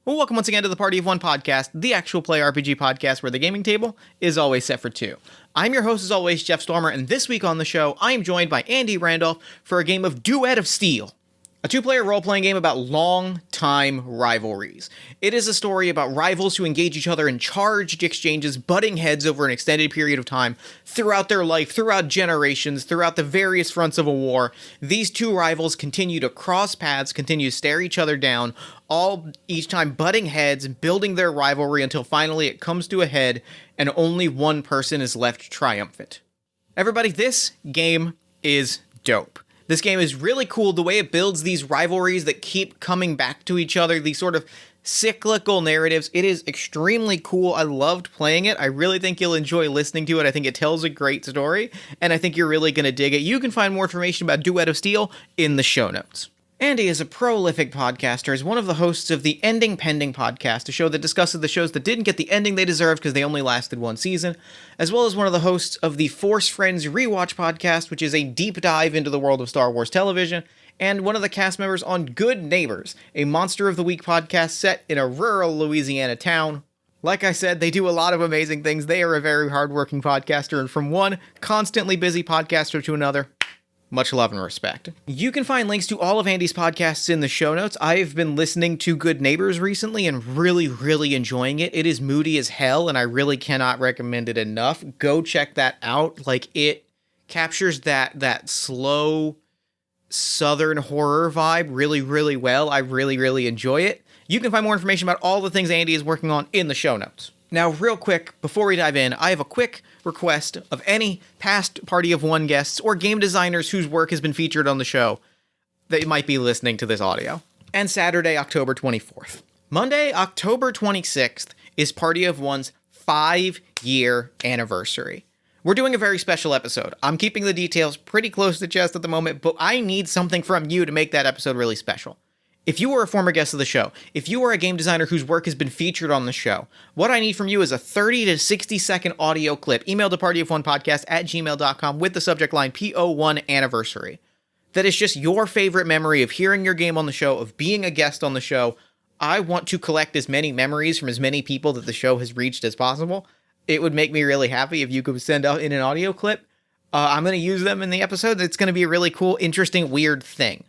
Well, welcome once again to the Party of One podcast, the actual play RPG podcast where the gaming table is always set for two. I'm your host, as always, Jeff Stormer, and this week on the show, I am joined by Andy Randolph for a game of Duet of Steel, a two-player role-playing game about long-time rivalries. It is a story about rivals who engage each other in charged exchanges, butting heads over an extended period of time, throughout their life, throughout generations, throughout the various fronts of a war. These two rivals continue to cross paths, continue to stare each other down, each time butting heads, building their rivalry until finally it comes to a head, and only one person is left triumphant. Everybody, this game is dope. This game is really cool, the way it builds these rivalries that keep coming back to each other, these sort of cyclical narratives. It is extremely cool. I loved playing it. I really think you'll enjoy listening to it. I think it tells a great story, and I think you're really going to dig it. You can find more information about Duet of Steel in the show notes. Andy is a prolific podcaster, is one of the hosts of the Ending Pending podcast, a show that discusses the shows that didn't get the ending they deserved because they only lasted one season, as well as one of the hosts of the Force Friends Rewatch podcast, which is a deep dive into the world of Star Wars television, and one of the cast members on Good Neighbors, a Monster of the Week podcast set in a rural Louisiana town. Like I said, they do a lot of amazing things. They are a very hardworking podcaster, and from one constantly busy podcaster to another, much love and respect. You can find links to all of Andy's podcasts in the show notes. I've been listening to Good Neighbors recently and really enjoying it. It is moody as hell, and I really cannot recommend it enough. Go check that out. It captures that slow southern horror vibe really well. I really enjoy it. You can find more information about all the things Andy is working on in the show notes. Now, real quick, before we dive in, I have a quick request of any past Party of One guests or game designers whose work has been featured on the show that might be listening to this audio. And Saturday, October 24th. Monday, October 26th is Party of One's 5-year anniversary. We're doing a very special episode. I'm keeping the details pretty close to chest at the moment, but I need something from you to make that episode really special. If you were a former guest of the show, if you are a game designer whose work has been featured on the show, what I need from you is a 30 to 60 second audio clip emailed to partyofonepodcast@gmail.com with the subject line PO1 anniversary. That is just your favorite memory of hearing your game on the show, of being a guest on the show. I want to collect as many memories from as many people that the show has reached as possible. It would make me really happy if you could send out in an audio clip. I'm going to use them in the episode. It's going to be a really cool, interesting, weird thing.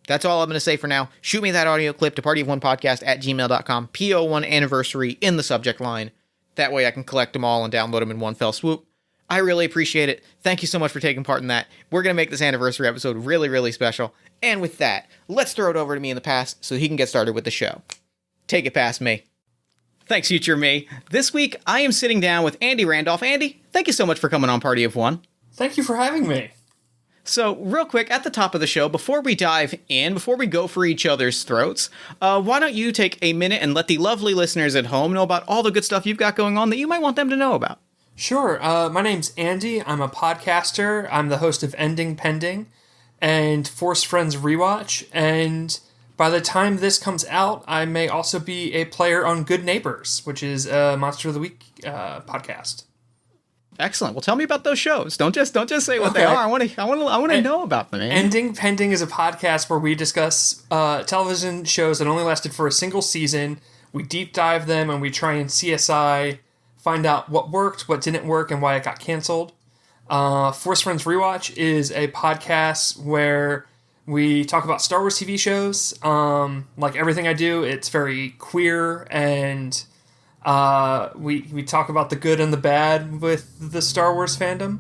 That's all I'm going to say for now. Shoot me that audio clip to partyofonepodcast@gmail.com, PO1 anniversary in the subject line. That way I can collect them all and download them in one fell swoop. I really appreciate it. Thank you so much for taking part in that. We're going to make this anniversary episode really special. And with that, let's throw it over to me in the past so he can get started with the show. Take it past me. Thanks, future me. This week, I am sitting down with Andy Randolph. Andy, thank you so much for coming on Party of One. Thank you for having me. So, real quick, at the top of the show, before we dive in, before we go for each other's throats, why don't you take a minute and let the lovely listeners at home know about all the good stuff you've got going on that you might want them to know about? Sure. My name's Andy. I'm a podcaster. I'm the host of Ending Pending and Force Friends Rewatch. And by the time this comes out, I may also be a player on Good Neighbors, which is a Monster of the Week podcast. Excellent. Well, tell me about those shows. Don't just say what they are. I want to know about them. Man. Ending Pending is a podcast where we discuss television shows that only lasted for a single season. We deep dive them and we try and CSI, find out what worked, what didn't work, and why it got canceled. Force Friends Rewatch is a podcast where we talk about Star Wars TV shows. Like everything I do, it's very queer and we talk about the good and the bad with the Star Wars fandom.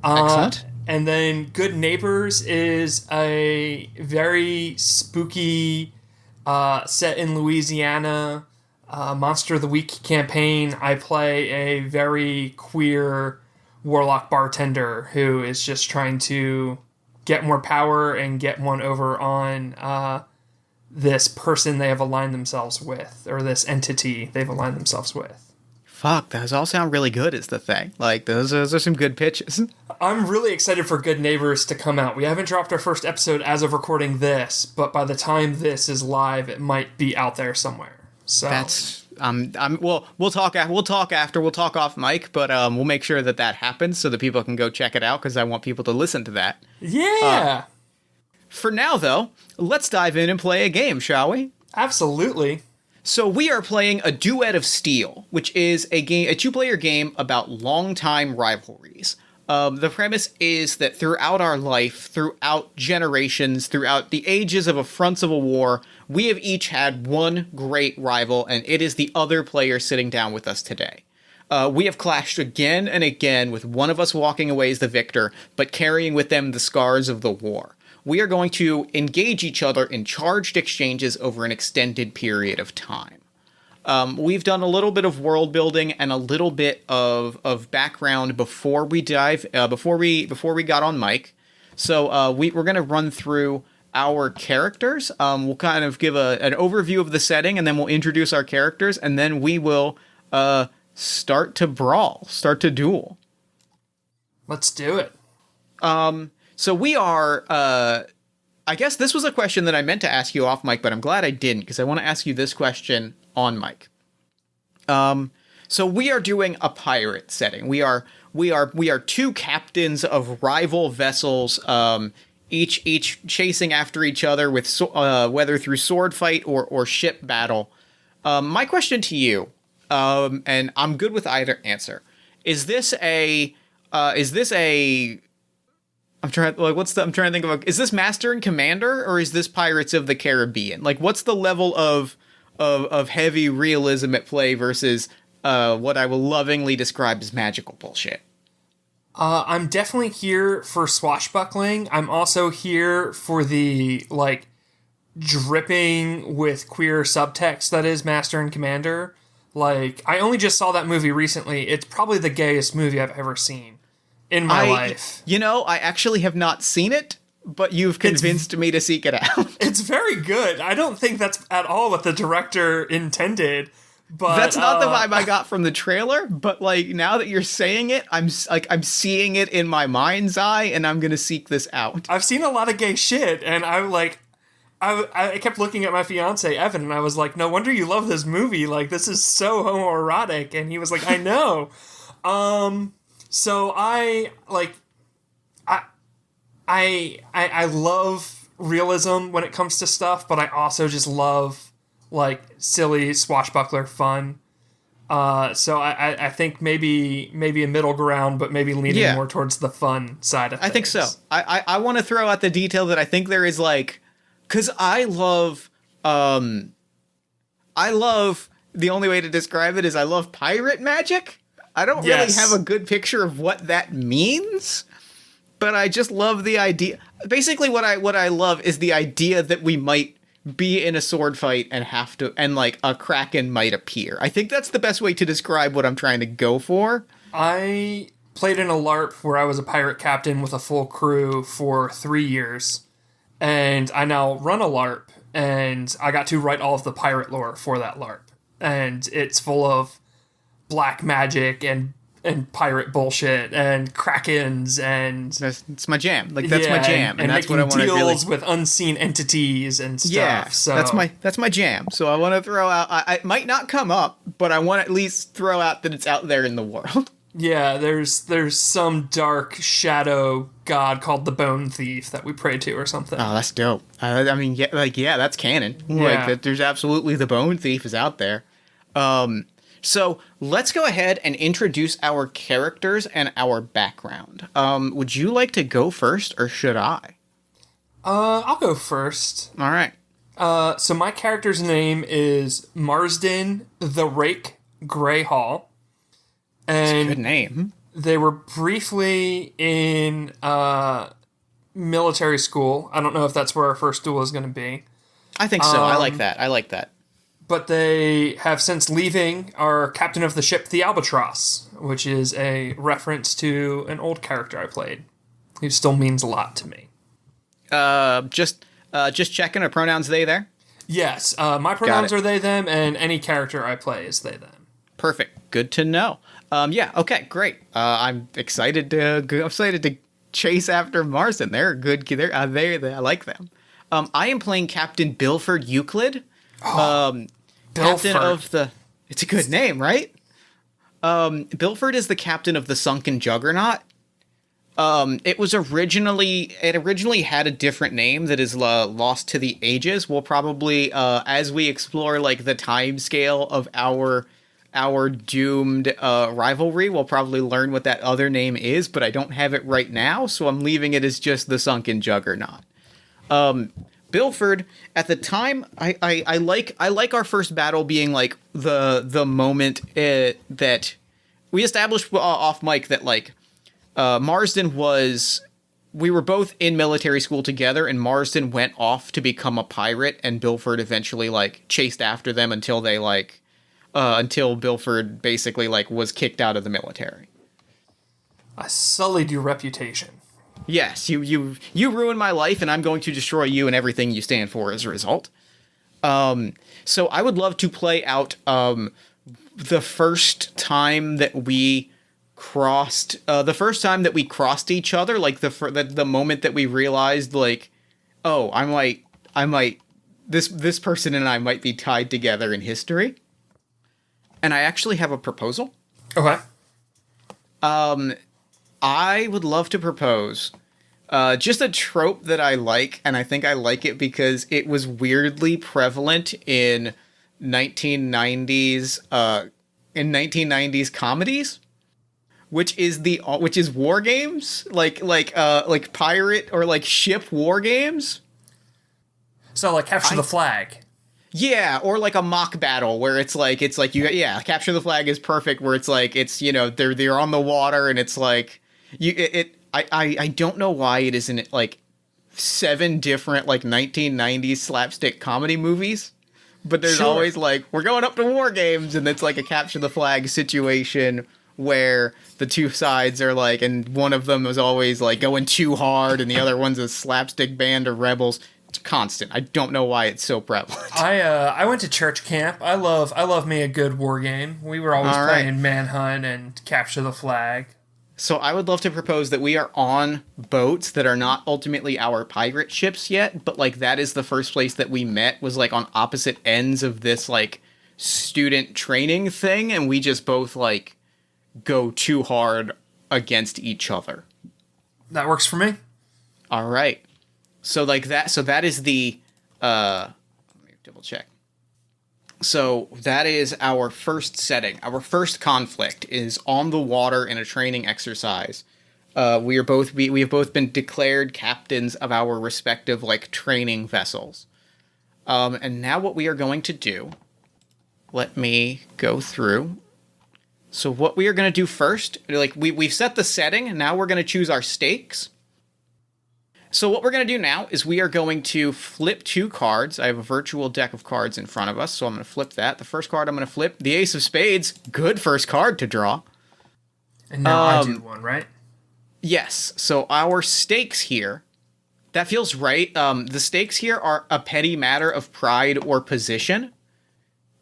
Excellent. And then Good Neighbors is a very spooky, set in Louisiana, Monster of the Week campaign. I play a very queer warlock bartender who is just trying to get more power and get one over on this person they have aligned themselves with, or this entity they've aligned themselves with. Fuck, those all sound really good is the thing. Those are some good pitches. I'm really excited for Good Neighbors to come out. We haven't dropped our first episode as of recording this, but by the time this is live, it might be out there somewhere. So that's we'll talk after. We'll talk off mic, but we'll make sure that happens so that people can go check it out because I want people to listen to that. Yeah. For now, though, let's dive in and play a game, shall we? Absolutely. So we are playing a Duet of Steel, which is a two-player game about long-time rivalries. The premise is that throughout our life, throughout generations, throughout the ages of a fronts of a war, we have each had one great rival, and it is the other player sitting down with us today. We have clashed again and again, with one of us walking away as the victor, but carrying with them the scars of the war. We are going to engage each other in charged exchanges over an extended period of time. We've done a little bit of world building and a little bit of background before we before we got on mic. So we're going to run through our characters. We'll kind of give an overview of the setting, and then we'll introduce our characters, and then we will start to brawl, start to duel. Let's do it. So we are, I guess this was a question that I meant to ask you off mic, but I'm glad I didn't, because I want to ask you this question on mic. So we are doing a pirate setting. We are two captains of rival vessels, each chasing after each other with whether through sword fight or ship battle. My question to you, and I'm good with either answer. I'm trying to think of is this Master and Commander, or is this Pirates of the Caribbean? Like, what's the level of heavy realism at play versus what I will lovingly describe as magical bullshit? I'm definitely here for swashbuckling. I'm also here for the, like, dripping with queer subtext that is Master and Commander. Like, I only just saw that movie recently. It's probably the gayest movie I've ever seen in my life. You know, I actually have not seen it, but you've convinced me to seek it out. It's very good. I don't think that's at all what the director intended. But that's not the vibe I got from the trailer, but like now that you're saying it, I'm seeing it in my mind's eye, and I'm gonna seek this out. I've seen a lot of gay shit, and I kept looking at my fiance Evan, and I was like, "No wonder you love this movie. Like, this is so homoerotic." And he was like, "I know." So I love realism when it comes to stuff, but I also just love, like, silly swashbuckler fun. So I think maybe a middle ground, but maybe leaning more towards the fun side of things. I think so. I want to throw out the detail that I think there is, like, because I love, the only way to describe it is I love pirate magic. I don't really have a good picture of what that means, but I just love the idea. Basically, what I love is the idea that we might be in a sword fight and like a kraken might appear. I think that's the best way to describe what I'm trying to go for. I played in a LARP where I was a pirate captain with a full crew for 3 years, and I now run a LARP, and I got to write all of the pirate lore for that LARP, and it's full of black magic and pirate bullshit and krakens, and it's my jam. Like, that's my jam, and that's what I want to deals with unseen entities and stuff. Yeah, so that's my jam. So I want to throw out. I might not come up, but I want to at least throw out that it's out there in the world. Yeah, there's some dark shadow god called the Bone Thief that we pray to or something. Oh, that's dope. I mean, yeah, that's canon. Yeah. Like, there's absolutely the Bone Thief is out there. So let's go ahead and introduce our characters and our background. Would you like to go first, or should I? I'll go first. All right. So my character's name is Marsden the Rake Greyhall. And good name. They were briefly in military school. I don't know if that's where our first duel is going to be. I think so. I like that. But they have since leaving our captain of the ship, the Albatross, which is a reference to an old character I played, who still means a lot to me. Just checking, are pronouns they, there? Yes, my pronouns are they, them, and any character I play is they, them. Perfect. Good to know. Yeah. Okay. Great. I'm excited to chase after Marsden. They're good. They I like them. I am playing Captain Bilford Euclid. Captain of the. It's a good name, right? Bilford is the captain of the Sunken Juggernaut. It originally had a different name that is lost to the ages. We'll probably, as we explore like the time scale of our doomed rivalry, we'll probably learn what that other name is, but I don't have it right now, so I'm leaving it as just the Sunken Juggernaut. Bilford, at the time, I like our first battle being like the moment that we established off mic that like Marsden was. We were both in military school together, and Marsden went off to become a pirate, and Bilford eventually like chased after them until they like until Bilford basically like was kicked out of the military. I sullied your reputation. Yes, you ruined my life, and I'm going to destroy you and everything you stand for as a result. So I would love to play out the first time that we crossed each other, like the moment that we realized like, oh, I might this person and I might be tied together in history. And I actually have a proposal. Okay. I would love to propose just a trope that I like, and I think I like it because it was weirdly prevalent in 1990s comedies, which is war games, like pirate or like ship war games. So like capture the flag. Yeah, or like a mock battle where it's like capture the flag is perfect, where it's like they're on the water and it's like I don't know why it isn't like 7 different like 1990s slapstick comedy movies, but there's always like we're going up to war games and it's like a capture the flag situation where the two sides are like, and one of them is always like going too hard and the other one's a slapstick band of rebels. It's constant. I don't know why it's so prevalent. I went to church camp. I love me a good war game. We were always playing Manhunt and Capture the Flag. So I would love to propose that we are on boats that are not ultimately our pirate ships yet, but like that is the first place that we met, was like on opposite ends of this like student training thing, and we just both like go too hard against each other. That works for me. All right. So that is the let me double check. So that is our first setting. Our first conflict is on the water in a training exercise. We have both been declared captains of our respective like training vessels. And now what we are going to do, let me go through. So what we are going to do first, like we've set the setting, and now we're going to choose our stakes. So what we're going to do now is we are going to flip 2 cards. I have a virtual deck of cards in front of us, so I'm going to flip that. The first card I'm going to flip, the Ace of Spades. Good first card to draw. And now I do one, right? Yes. So our stakes here, that feels right. The stakes here are a petty matter of pride or position.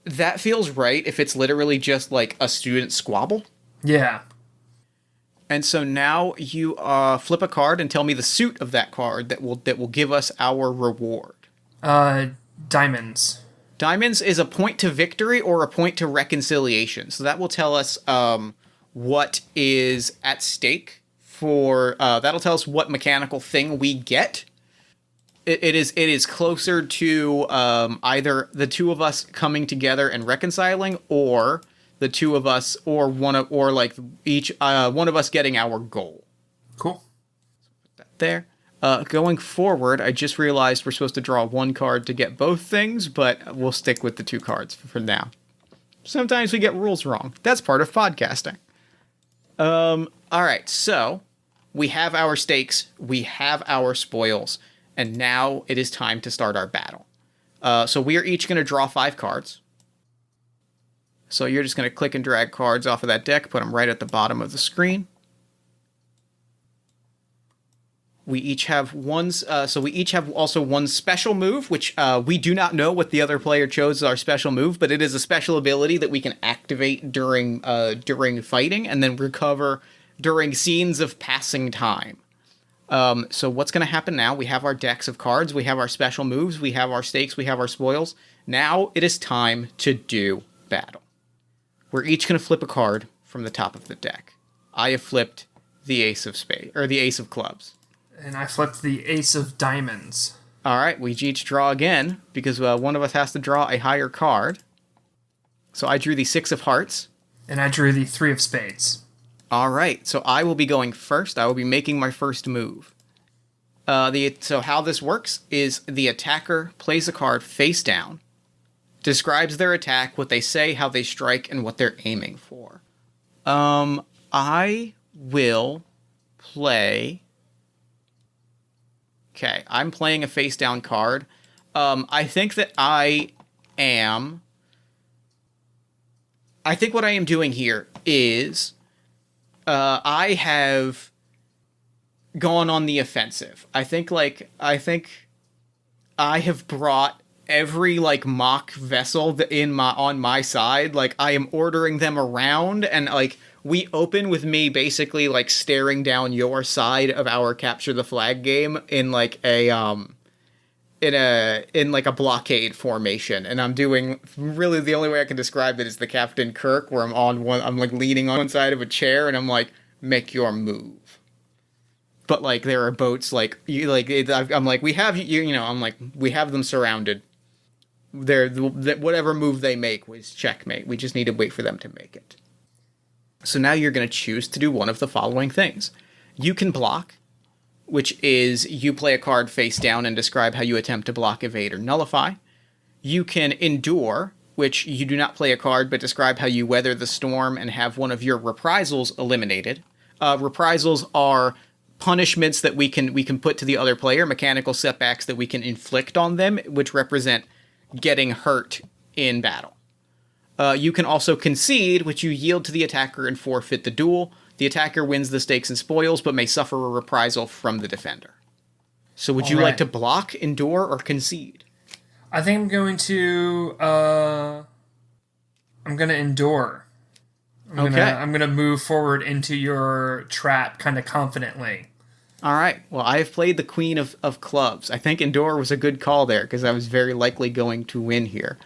That feels right if it's literally just like a student squabble. Yeah. And so now you flip a card and tell me the suit of that card that will give us our reward. Diamonds. Diamonds is a point to victory or a point to reconciliation. So that will tell us what is at stake for. That'll tell us what mechanical thing we get. It is closer to either the two of us coming together and reconciling, or the two of us, or one of us getting our goal. Cool. Put that there. Going forward, I just realized we're supposed to draw 1 card to get both things, but we'll stick with the 2 cards for now. Sometimes we get rules wrong. That's part of podcasting. All right, so we have our stakes, we have our spoils, and now it is time to start our battle. So we are each going to draw 5 cards. So you're just going to click and drag cards off of that deck, put them right at the bottom of the screen. We each have also one special move, which we do not know what the other player chose as our special move, but it is a special ability that we can activate during fighting and then recover during scenes of passing time. So what's going to happen now? We have our decks of cards, we have our special moves, we have our stakes, we have our spoils. Now it is time to do battle. We're each going to flip a card from the top of the deck. I have flipped the ace of spades, or the ace of clubs. And I flipped the ace of diamonds. All right, we each draw again, because one of us has to draw a higher card. So I drew the six of hearts. And I drew the three of spades. All right, so I will be going first. I will be making my first move. So how this works is the attacker plays a card face down, describes their attack, what they say, how they strike, and what they're aiming for. I will play... Okay, I'm playing a face down card. I think what I am doing here is I have gone on the offensive. I think I have brought every like mock vessel on my side. Like I am ordering them around, and like we open with me basically like staring down your side of our capture the flag game in like a blockade formation, and I'm doing really the only way I can describe it is the Captain Kirk, where I'm like leaning on one side of a chair, and I'm like, make your move. But like there are boats like I'm like, we have I'm like, we have them surrounded. Whatever move they make was checkmate. We just need to wait for them to make it. So now you're going to choose to do one of the following things. You can block, which is you play a card face down and describe how you attempt to block, evade, or nullify. You can endure, which you do not play a card, but describe how you weather the storm and have one of your reprisals eliminated. Reprisals are punishments that we can put to the other player, mechanical setbacks that we can inflict on them, which represent getting hurt in battle. You can also concede, which you yield to the attacker and forfeit the duel. The attacker wins the stakes and spoils, but may suffer a reprisal from the defender. So would you like to block, endure, or concede? I think I'm going to endure. I'm gonna move forward into your trap kind of confidently. All right. Well, I have played the Queen of Clubs. I think endure was a good call there, because I was very likely going to win here.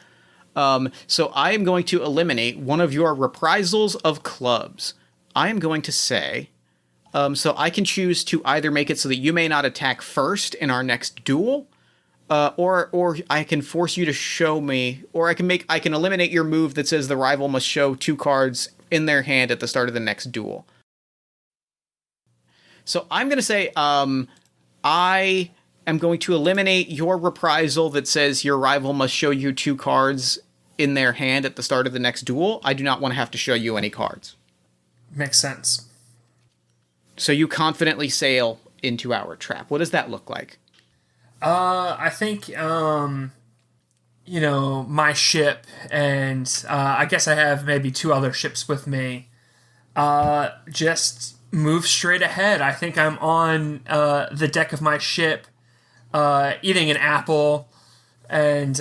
So I am going to eliminate one of your reprisals of clubs. I am going to say, so I can choose to either make it so that you may not attack first in our next duel, or I can force you to show me, or I can eliminate your move that says the rival must show 2 cards in their hand at the start of the next duel. So I'm going to say, I am going to eliminate your reprisal that says your rival must show you 2 cards in their hand at the start of the next duel. I do not want to have to show you any cards. Makes sense. So you confidently sail into our trap. What does that look like? I think, my ship, and I guess I have maybe 2 other ships with me, just move straight ahead. I think I'm on the deck of my ship, eating an apple, and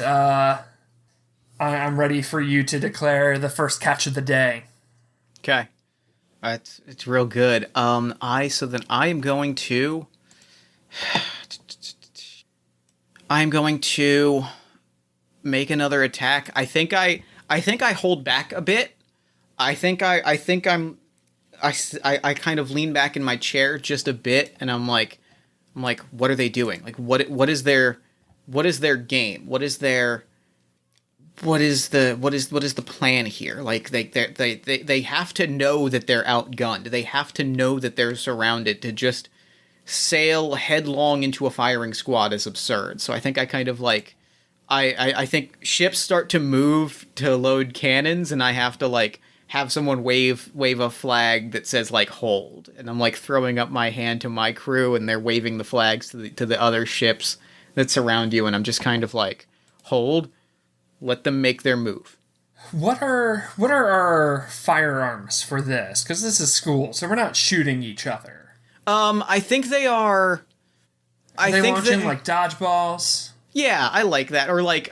I'm ready for you to declare the first catch of the day. Okay. It's real good. So then I am going to... I'm going to make another attack. I think I hold back a bit. I kind of lean back in my chair just a bit, and I'm like, what are they doing? Like, what is their game? What is the plan here? Like they have to know that they're outgunned. They have to know that they're surrounded. To just sail headlong into a firing squad is absurd. So I think I kind of like, I think ships start to move to load cannons, and I have to like have someone wave a flag that says like hold, and I'm like throwing up my hand to my crew, and they're waving the flags to the other ships that surround you, and I'm just kind of like, hold, let them make their move. What are our firearms for this? Because this is school, so we're not shooting each other. I think they are. Are they launching like dodgeballs? Yeah, I like that, or like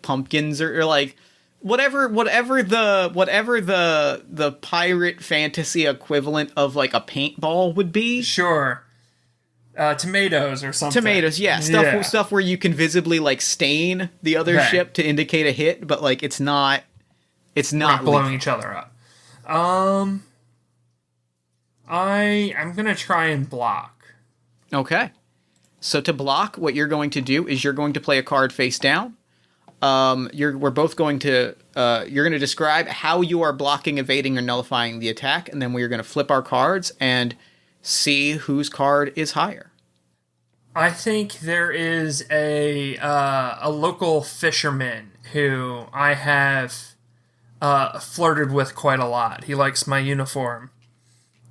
pumpkins, or like whatever the pirate fantasy equivalent of like a paintball would be. Sure. Tomatoes or something. Tomatoes, yeah. Stuff where you can visibly like stain the other ship to indicate a hit, but like it's not blowing each other up. I'm gonna try and block. Okay. So to block, what you're going to do is you're going to play a card face down. We're both going to you're going to describe how you are blocking, evading, or nullifying the attack, and then we're going to flip our cards and see whose card is higher. I think there is a local fisherman who I have flirted with quite a lot. He likes my uniform,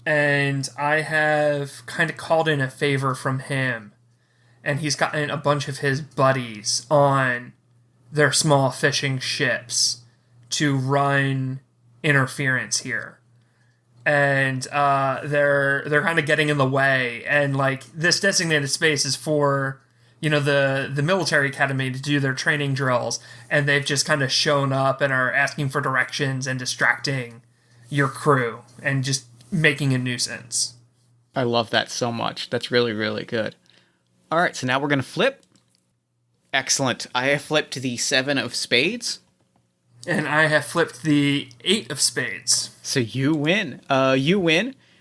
and I have kind of called in a favor from him, and he's gotten a bunch of his buddies on their small fishing ships to run interference here. And they're kind of getting in the way, and like this designated space is for the military academy to do their training drills, and they've just kind of shown up and are asking for directions and distracting your crew and just making a nuisance. I love that so much. That's really, really good. All right, so now we're going to flip. Excellent. I have flipped the 7 of spades. And I have flipped the 8 of spades. So you win.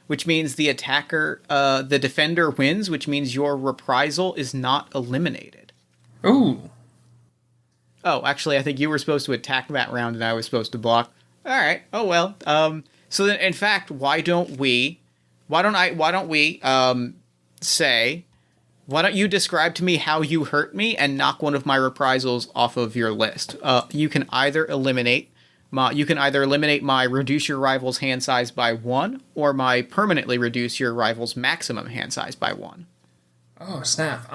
Which means the defender wins, which means your reprisal is not eliminated. Ooh. Oh, actually, I think you were supposed to attack that round and I was supposed to block. All right. Oh, well. So then, in fact, why don't you describe to me how you hurt me and knock one of my reprisals off of your list? You can either eliminate my reduce your rival's hand size by 1, or my permanently reduce your rival's maximum hand size by 1. Oh, snap.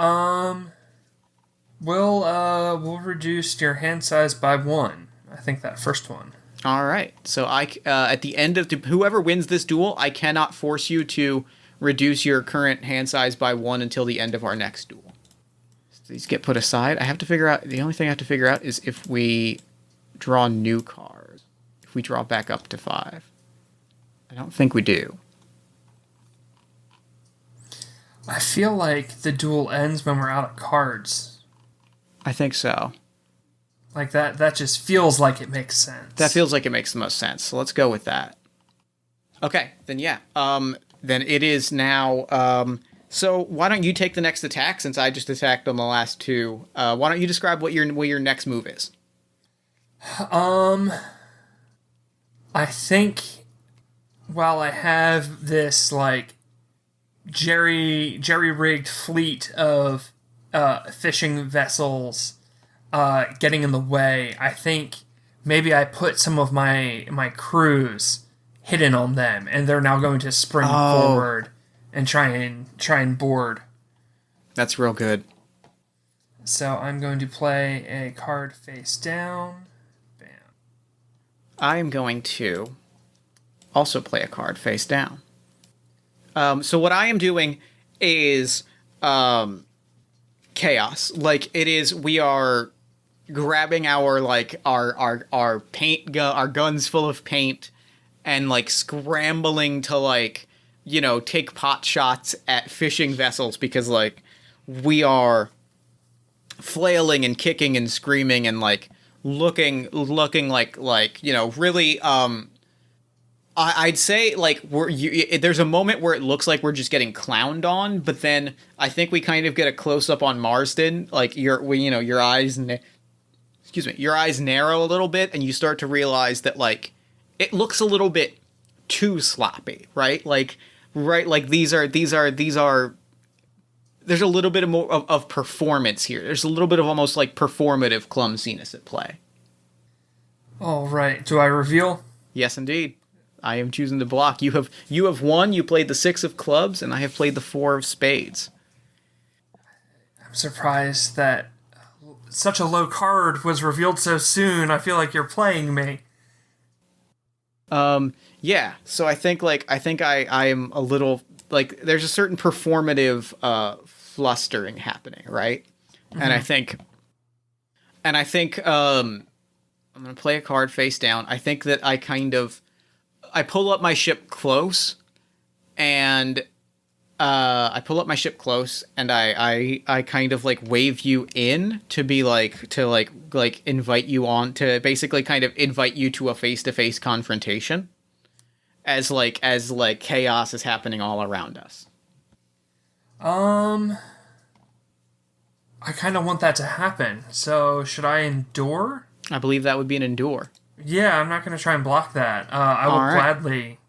We'll reduce your hand size by 1. I think that first one. All right. So at the end of whoever wins this duel, I cannot force you to reduce your current hand size by 1 until the end of our next duel. So these get put aside. The only thing I have to figure out is if we draw new cards. If we draw back up to 5. I don't think we do. I feel like the duel ends when we're out of cards. I think so. Like that just feels like it makes sense. That feels like it makes the most sense. So let's go with that. Okay, then yeah. Then it is now. So why don't you take the next attack since I just attacked on the last 2? Why don't you describe what your next move is? I think while I have this like jerry-rigged fleet of fishing vessels getting in the way, I think maybe I put some of my crews hidden on them, and they're now going to spring forward and try and board. That's real good. So I'm going to play a card face down. Bam. I am going to also play a card face down. So what I am doing is chaos. Like it is, we are grabbing our paint our guns full of paint and like scrambling to like take pot shots at fishing vessels because like we are flailing and kicking and screaming and like looking like really I'd say like there's a moment where it looks like we're just getting clowned on, but then I think we kind of get a close up on Marsden, like your eyes your eyes narrow a little bit and you start to realize that like it looks a little bit too sloppy, right? Like these are there's a little bit of performance here. There's a little bit of almost like performative clumsiness at play. All right. Do I reveal? Yes, indeed. I am choosing to block. You have won. You played the 6 of clubs, and I have played the 4 of spades. I'm surprised that such a low card was revealed so soon. I feel like you're playing me. Yeah. So I think I am a little like there's a certain performative flustering happening, right? Mm-hmm. And I think I'm gonna play a card face down. I think that I pull up my ship close, and I kind of like wave you in to be like invite you on to basically kind of invite you to a face-to-face confrontation. as chaos is happening all around us? I kind of want that to happen. So should I endure? I believe that would be an endure. Yeah, I'm not going to try and block that. I will All right. gladly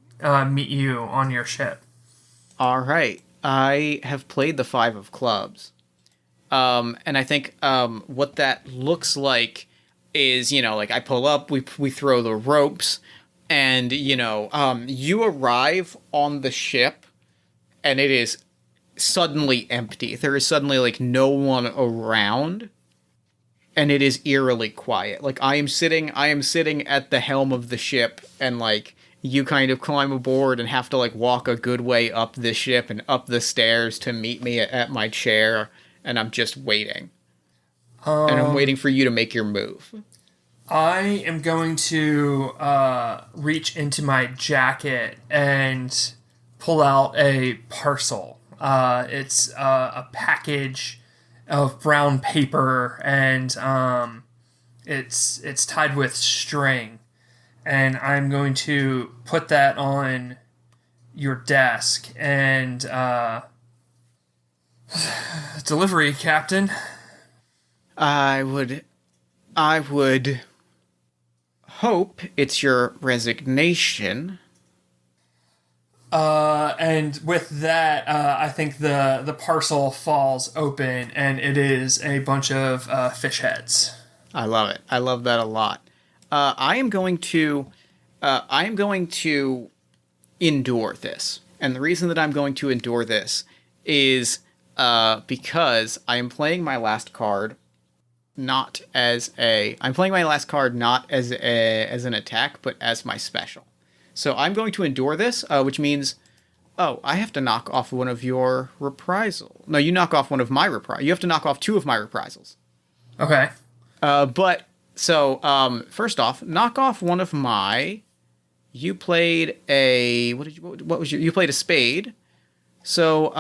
meet you on your ship. All right. I have played the 5 of clubs. And I think what that looks like is, like I pull up, we throw the ropes, and, you arrive on the ship, and it is suddenly empty. There is suddenly, no one around, and it is eerily quiet. I am sitting at the helm of the ship, and, you kind of climb aboard and have to, walk a good way up the ship and up the stairs to meet me at my chair, and I'm just waiting. And I'm waiting for you to make your move. I am going to reach into my jacket and pull out a parcel. It's a package of brown paper, and it's tied with string. And I'm going to put that on your desk and delivery, Captain. I would hope it's your resignation. And with that, I think the parcel falls open, and it is a bunch of fish heads. I love it. I love that a lot. I am going to endure this, and the reason that I'm going to endure this is because I am playing my last card not as an attack, but as my special. So I'm going to endure this, which means, I have to knock off one of your reprisal. No, you knock off one of my reprisals. You have to knock off 2 of my reprisals. Okay. First off, knock off one of my. You played a you played a spade, so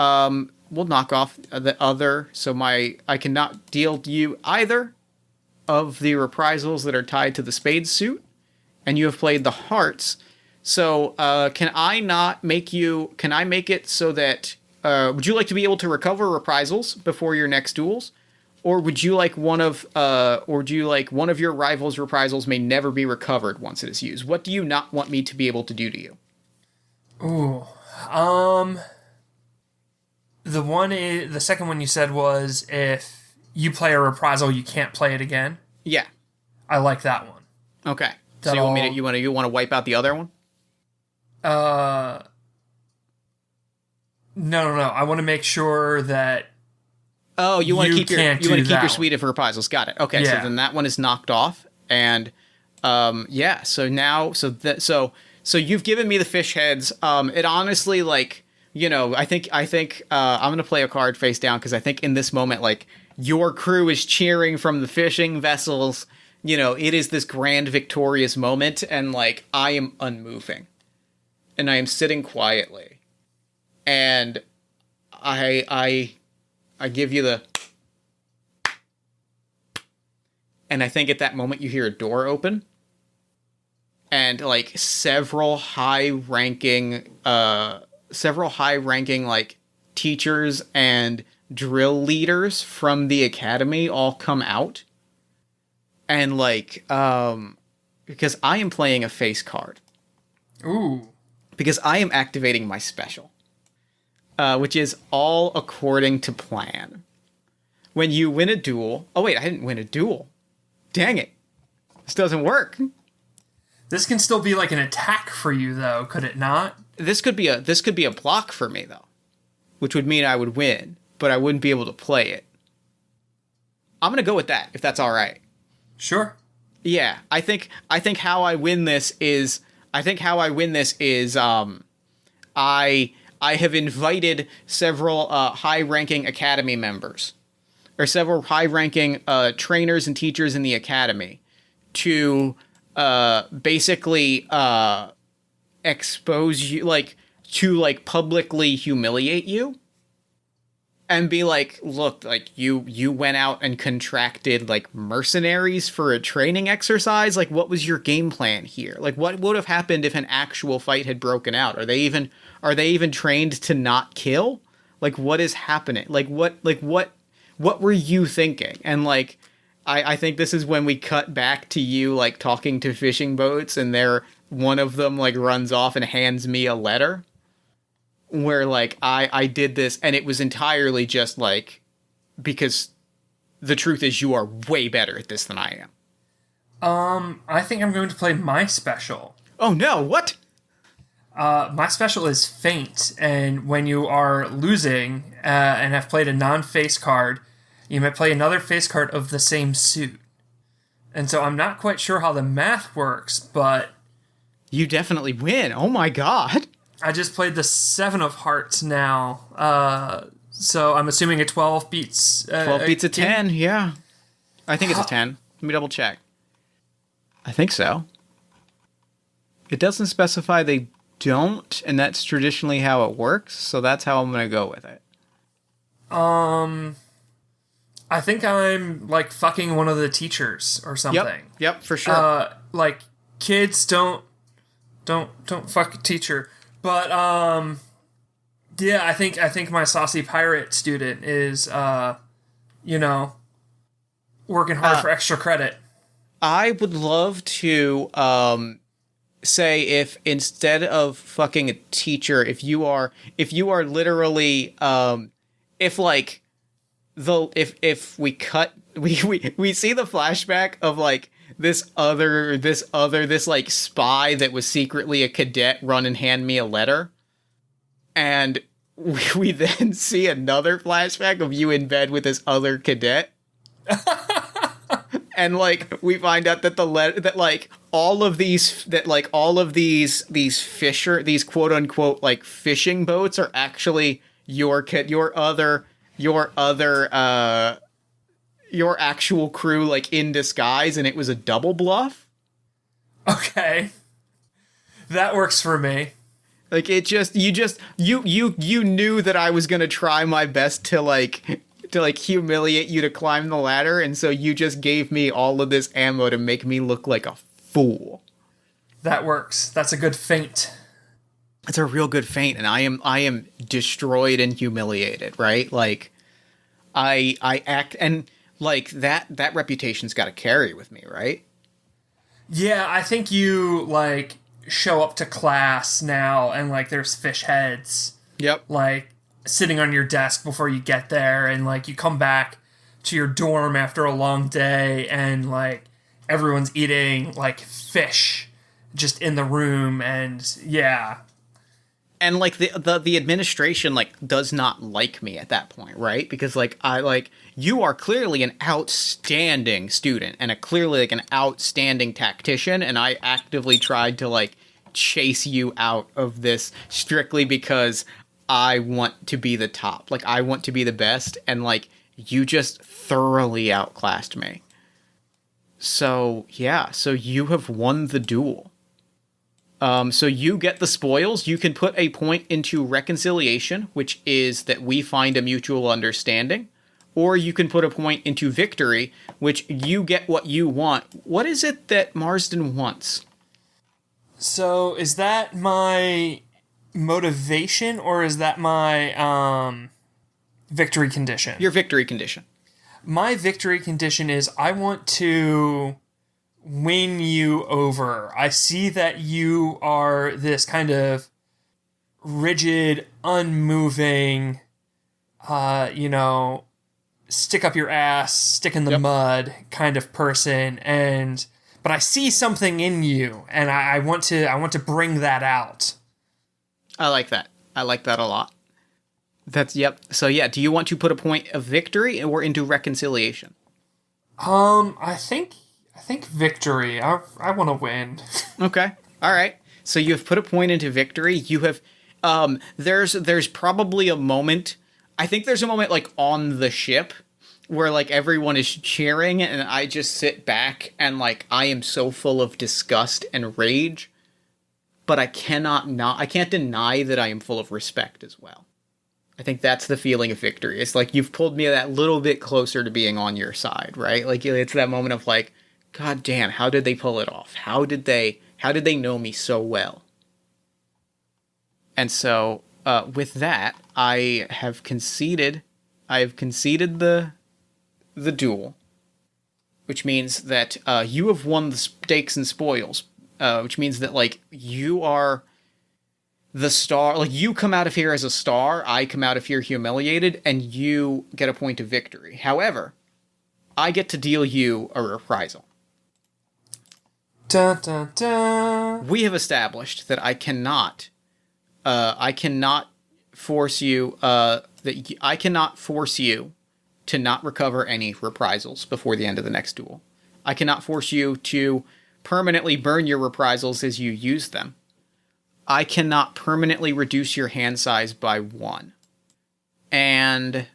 we'll knock off the other. So I cannot deal you either of the reprisals that are tied to the spade suit, and you have played the hearts. So can I make it so that would you like to be able to recover reprisals before your next duels? Or would you like one of your rival's reprisals may never be recovered once it is used? What do you not want me to be able to do to you? Ooh. The second one you said was if you play a reprisal, you can't play it again. Yeah. I like that one. Okay. So you want to wipe out the other one? No. I want to make sure that. Oh, you want to keep your suite of reprisals. Got it. Okay, yeah. So then that one is knocked off, and So now, so you've given me the fish heads. It honestly, I think I'm gonna play a card face down because I think in this moment, your crew is cheering from the fishing vessels. It is this grand victorious moment, and I am unmoving, and I am sitting quietly, and I give you the, and I think at that moment you hear a door open, and several high-ranking teachers and drill leaders from the academy all come out, and because I am playing a face card. Ooh. Because I am activating my special. Which is all according to plan. When you win a duel... Oh, wait, I didn't win a duel. Dang it. This doesn't work. This can still be an attack for you, though, could it not? This could be a block for me, though. Which would mean I would win, but I wouldn't be able to play it. I'm going to go with that, if that's all right. Sure. Yeah, I think how I win this is... I have invited several high-ranking academy members, or several high-ranking trainers and teachers in the academy, to basically expose you, to publicly humiliate you, and be like, look, like you went out and contracted like mercenaries for a training exercise. Like, what was your game plan here? Like, what would have happened if an actual fight had broken out? Are they even trained to not kill? Like, what is happening? What were you thinking? And like, I think this is when we cut back to you like talking to fishing boats, and one of them like runs off and hands me a letter. Where, like, I did this, and it was entirely just, like, because the truth is you are way better at this than I am. I think I'm going to play my special. Oh, no, what? My special is Feint, and when you are losing and have played a non-face card, you may play another face card of the same suit. And so I'm not quite sure how the math works, but... You definitely win. Oh, my God. I just played the 7 of Hearts now, so I'm assuming a 12 beats... 12 beats a 10, yeah. I think it's a 10. Let me double check. I think so. It doesn't specify they don't, and that's traditionally how it works, so that's how I'm going to go with it. I think I'm, like, fucking one of the teachers or something. Yep, for sure. Like, kids don't fuck a teacher. But, yeah, I think my saucy pirate student is, working hard for extra credit. I would love to, say if instead of fucking a teacher, if you are literally, if we cut, we see the flashback of like, this like spy that was secretly a cadet run and hand me a letter. And we then see another flashback of you in bed with this other cadet. And like we find out that all of these quote unquote like fishing boats are actually your actual crew, like, in disguise, and it was a double bluff. Okay. That works for me. Like, you knew that I was gonna try my best to humiliate you to climb the ladder, and so you just gave me all of this ammo to make me look like a fool. That works. That's a good feint. It's a real good feint, and I am destroyed and humiliated, right? Like, I act, and like that reputation's got to carry with me, right? Yeah, I think you like show up to class now and like there's fish heads. Yep. Like sitting on your desk before you get there, and like you come back to your dorm after a long day and like everyone's eating like fish just in the room, and yeah. And like the administration like does not like me at that point, right? Because like you are clearly an outstanding student and clearly like an outstanding tactician, and I actively tried to like chase you out of this strictly because I want to be the top. Like, I want to be the best, and like you just thoroughly outclassed me. So yeah, so you have won the duel. So you get the spoils. You can put a point into reconciliation, which is that we find a mutual understanding. Or you can put a point into victory, which you get what you want. What is it that Marsden wants? So is that my motivation, or is that my victory condition? Your victory condition. My victory condition is I want to win you over. I see that you are this kind of rigid, unmoving, stick up your ass, stick in the mud kind of person, but I see something in you, and I want to bring that out. I like that. I like that a lot. So yeah, do you want to put a point of victory or into reconciliation? I think victory. I want to win. Okay. All right. So you have put a point into victory. You have there's probably a moment. I think there's a moment like on the ship where like everyone is cheering, and I just sit back and like I am so full of disgust and rage, but I can't deny that I am full of respect as well. I think that's the feeling of victory. It's like you've pulled me that little bit closer to being on your side, right? Like it's that moment of like, God damn, how did they pull it off? How did they know me so well? And so, with that, I have conceded the duel, which means that you have won the stakes and spoils, which means that like you are the star. Like you come out of here as a star, I come out of here humiliated, and you get a point of victory. However, I get to deal you a reprisal. Dun, dun, dun. We have established that I cannot force you I cannot force you to not recover any reprisals before the end of the next duel. I cannot force you to permanently burn your reprisals as you use them. I cannot permanently reduce your hand size by 1. And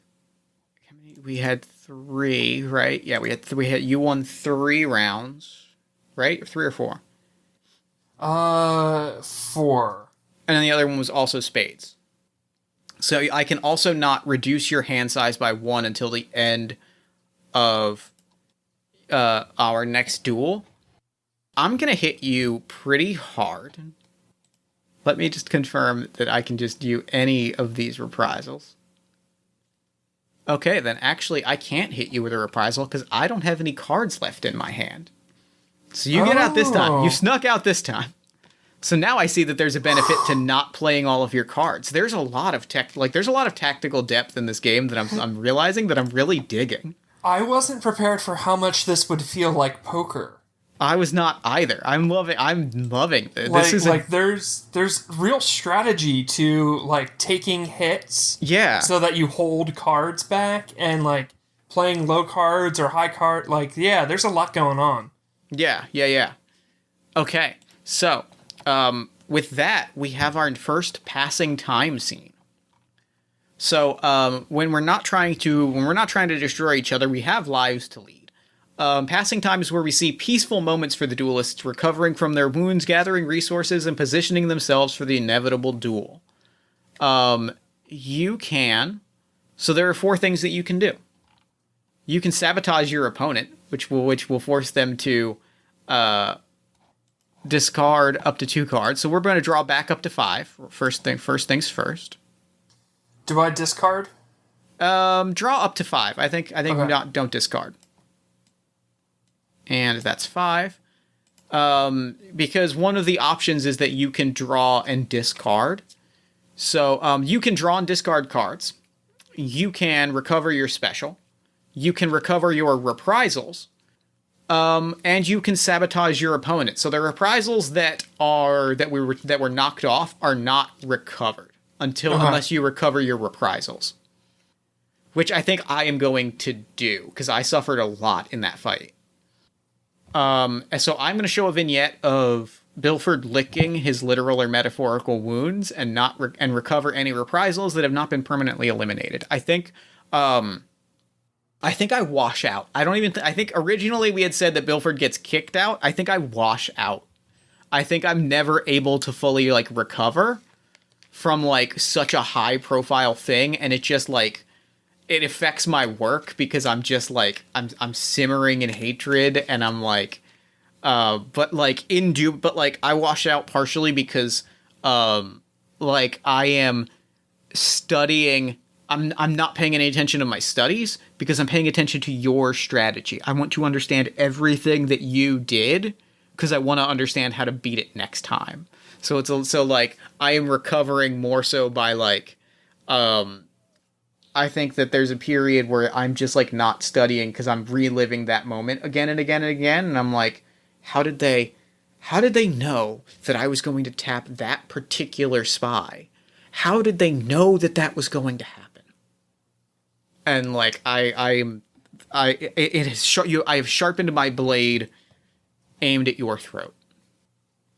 we had 3, right? Yeah, you won 3 rounds, right? 3 or 4? 4. And then the other one was also spades. So I can also not reduce your hand size by 1 until the end of our next duel. I'm going to hit you pretty hard. Let me just confirm that I can just do any of these reprisals. Okay, then actually I can't hit you with a reprisal because I don't have any cards left in my hand. So you get out this time. You snuck out this time. So now I see that there's a benefit to not playing all of your cards. There's a lot of tactical depth in this game that I'm realizing that I'm really digging. I wasn't prepared for how much this would feel like poker. I was not either. I'm loving this. There's real strategy to like taking hits. Yeah. So that you hold cards back and like playing low cards or high card. Like, yeah, there's a lot going on. Yeah. Okay. So, with that, we have our first passing time scene. So, when we're not trying to destroy each other, we have lives to lead. Passing time is where we see peaceful moments for the duelists, recovering from their wounds, gathering resources, and positioning themselves for the inevitable duel. So there are 4 things that you can do. You can sabotage your opponent, which will force them to discard up to 2 cards. So we're going to draw back up to 5. First things first. Do I discard? Draw up to 5. I think Okay. don't discard. And that's 5. Because one of the options is that you can draw and discard. So you can draw and discard cards. You can recover your special. You can recover your reprisals. And you can sabotage your opponent. So the reprisals that were knocked off are not recovered unless you recover your reprisals. Which I think I am going to do, because I suffered a lot in that fight. And so I'm going to show a vignette of Bilford licking his literal or metaphorical wounds and recover any reprisals that have not been permanently eliminated. I think I wash out. I think originally we had said that Bilford gets kicked out. I think I wash out. I think I'm never able to fully like recover from like such a high profile thing, and it just like it affects my work because I'm just like I'm simmering in hatred, and I'm like but I wash out partially because like I am studying. I'm not paying any attention to my studies because I'm paying attention to your strategy. I want to understand everything that you did because I want to understand how to beat it next time. So like I am recovering more so by like I think that there's a period where I'm just like not studying because I'm reliving that moment again and again and again, and I'm like, how did they know that I was going to tap that particular spy? How did they know that was going to happen? And like I have sharpened my blade aimed at your throat.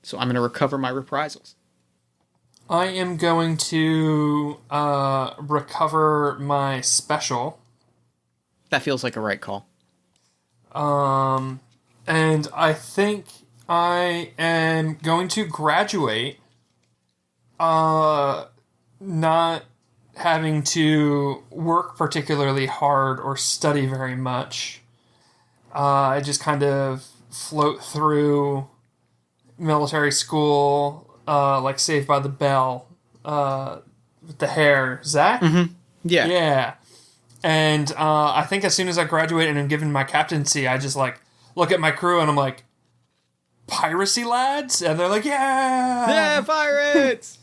So I'm going to recover my reprisals. I am going to recover my special. That feels like a right call. And I think I am going to graduate not having to work particularly hard or study very much. I just kind of float through military school, like Saved by the Bell, with the hair. Zach? Mm-hmm. Yeah. Yeah. And I think as soon as I graduate and am given my captaincy, I just like look at my crew and I'm like, piracy lads? And they're like, yeah! Yeah, pirates!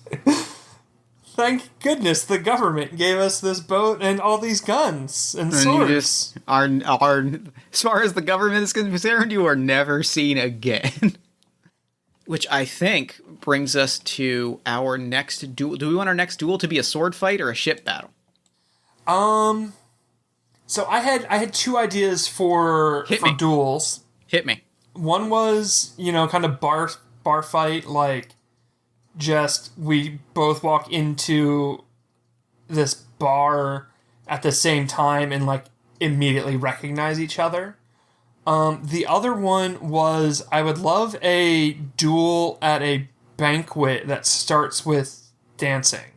Thank goodness the government gave us this boat and all these guns and swords. You just are, as far as the government is concerned, you are never seen again. Which I think brings us to our next duel. Do we want our next duel to be a sword fight or a ship battle? So I had two ideas for duels. Hit me. One was, kind of bar fight, like just we both walk into this bar at the same time and like immediately recognize each other. The other one was I would love a duel at a banquet that starts with dancing.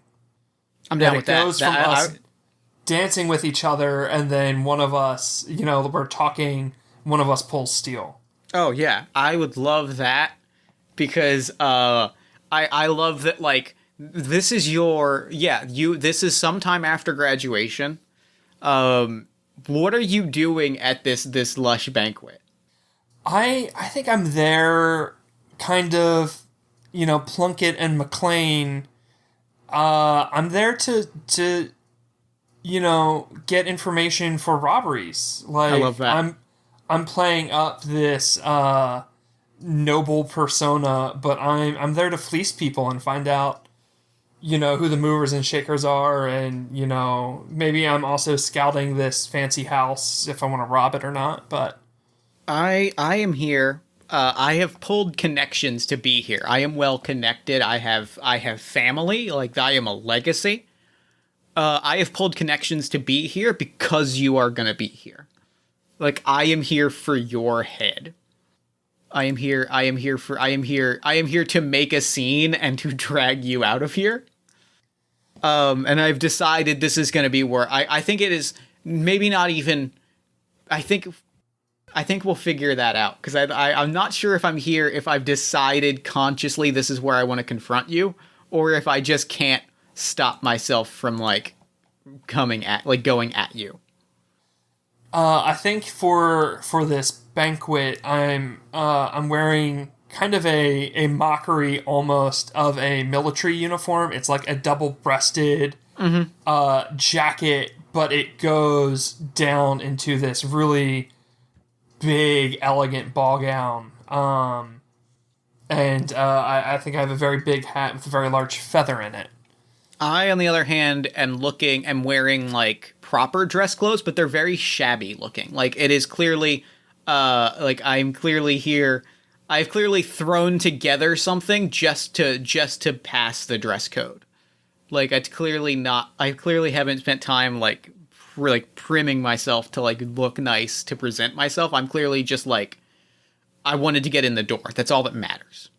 I'm down with that. It goes from us dancing with each other, and then one of us, we're talking, one of us pulls steel. Oh, yeah. I would love that because I love that, like, this is this is sometime after graduation. What are you doing at this lush banquet? I think I'm there kind of, Plunkett and McLean. I'm there to get information for robberies. Like, I love that. I'm playing up this noble persona, but I'm there to fleece people and find out, who the movers and shakers are, and, maybe I'm also scouting this fancy house if I want to rob it or not, but... I am here. I have pulled connections to be here. I am well connected. I have family. Like, I am a legacy. I have pulled connections to be here because you are gonna be here. Like, I am here for your head. I am here to make a scene and to drag you out of here. And I've decided this is gonna be where I think it is maybe not even. I think we'll figure that out, because I'm not sure if I'm here, if I've decided consciously this is where I want to confront you, or if I just can't stop myself from, like, going at you. I think for this banquet, I'm wearing kind of a mockery almost of a military uniform. It's like a double-breasted jacket, but it goes down into this really big, elegant ball gown. And I think I have a very big hat with a very large feather in it. I, on the other hand, am wearing, like, proper dress clothes, but they're very shabby looking. Like, it is clearly, I'm clearly here. I've clearly thrown together something just to pass the dress code. Like, I clearly haven't spent time, like, primming myself to, like, look nice to present myself. I'm clearly just, like, I wanted to get in the door. That's all that matters.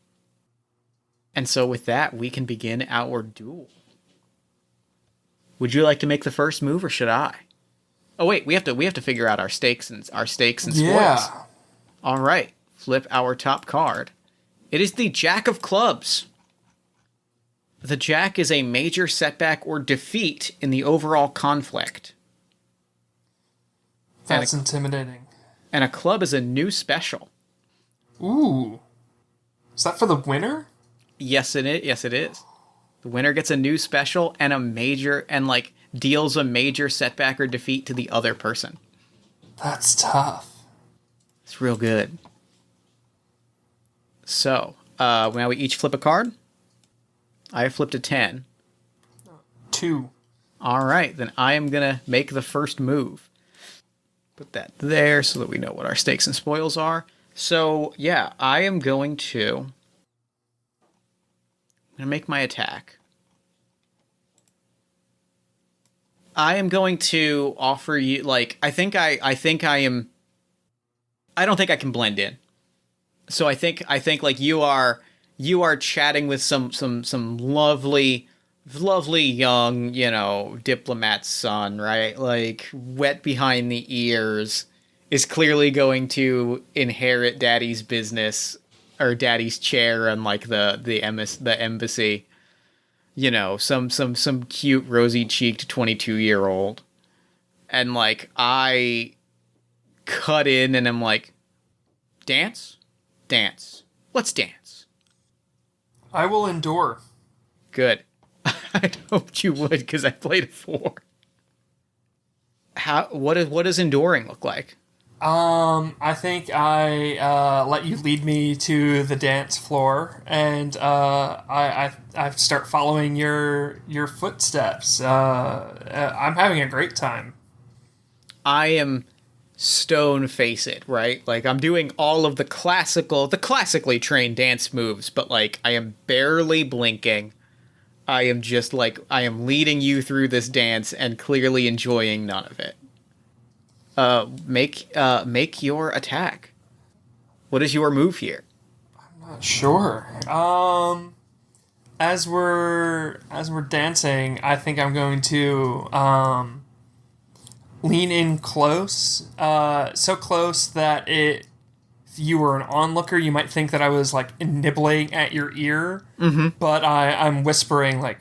And so with that, we can begin our duel. Would you like to make the first move, or should I? Oh wait, we have to figure out our stakes and spoils. Yeah. All right, flip our top card. It is the Jack of Clubs. The Jack is a major setback or defeat in the overall conflict. That's intimidating. And a club is a new special. Ooh. Is that for the winner? Yes, it is. Yes, it is. The winner gets a new special and deals a major setback or defeat to the other person. That's tough. It's real good. So, now we each flip a card. I have flipped a 10. 2. All right, then I am going to make the first move. Put that there so that we know what our stakes and spoils are. So, yeah, I am going to make my attack. I am going to offer you, like, I don't think I can blend in. So I think like you are chatting with some lovely, lovely young, diplomat's son, right? Like, wet behind the ears, is clearly going to inherit daddy's business or daddy's chair on like the embassy. Some cute rosy cheeked 22-year-old. And like I cut in and I'm like, dance? Dance. Let's dance. I will endure. Good. I hoped you would, because I played it 4. What does enduring look like? I think I let you lead me to the dance floor, and I start following your footsteps. I'm having a great time. I am stone face it, right? Like I'm doing all of the classically trained dance moves, but like I am barely blinking. I am just like I am leading you through this dance and clearly enjoying none of it. Make your attack. What is your move here? Not sure. As we're dancing, I think I'm going to lean in close, so close that if you were an onlooker, you might think that I was like nibbling at your ear. Mm-hmm. But I'm whispering like,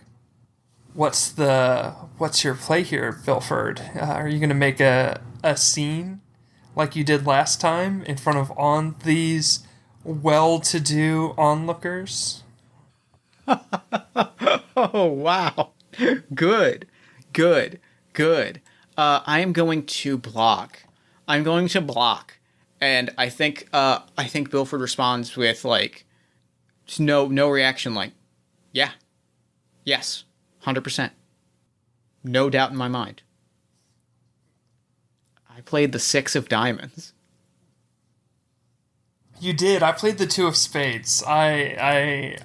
"What's your play here, Bilford? Are you going to make a scene like you did last time in front of these well-to-do onlookers?" Oh wow, good. I am going to block. And I think Bilford responds with like no reaction, like yeah, yes, 100%, no doubt in my mind. I played the 6 of diamonds. You did. I played the 2 of spades. I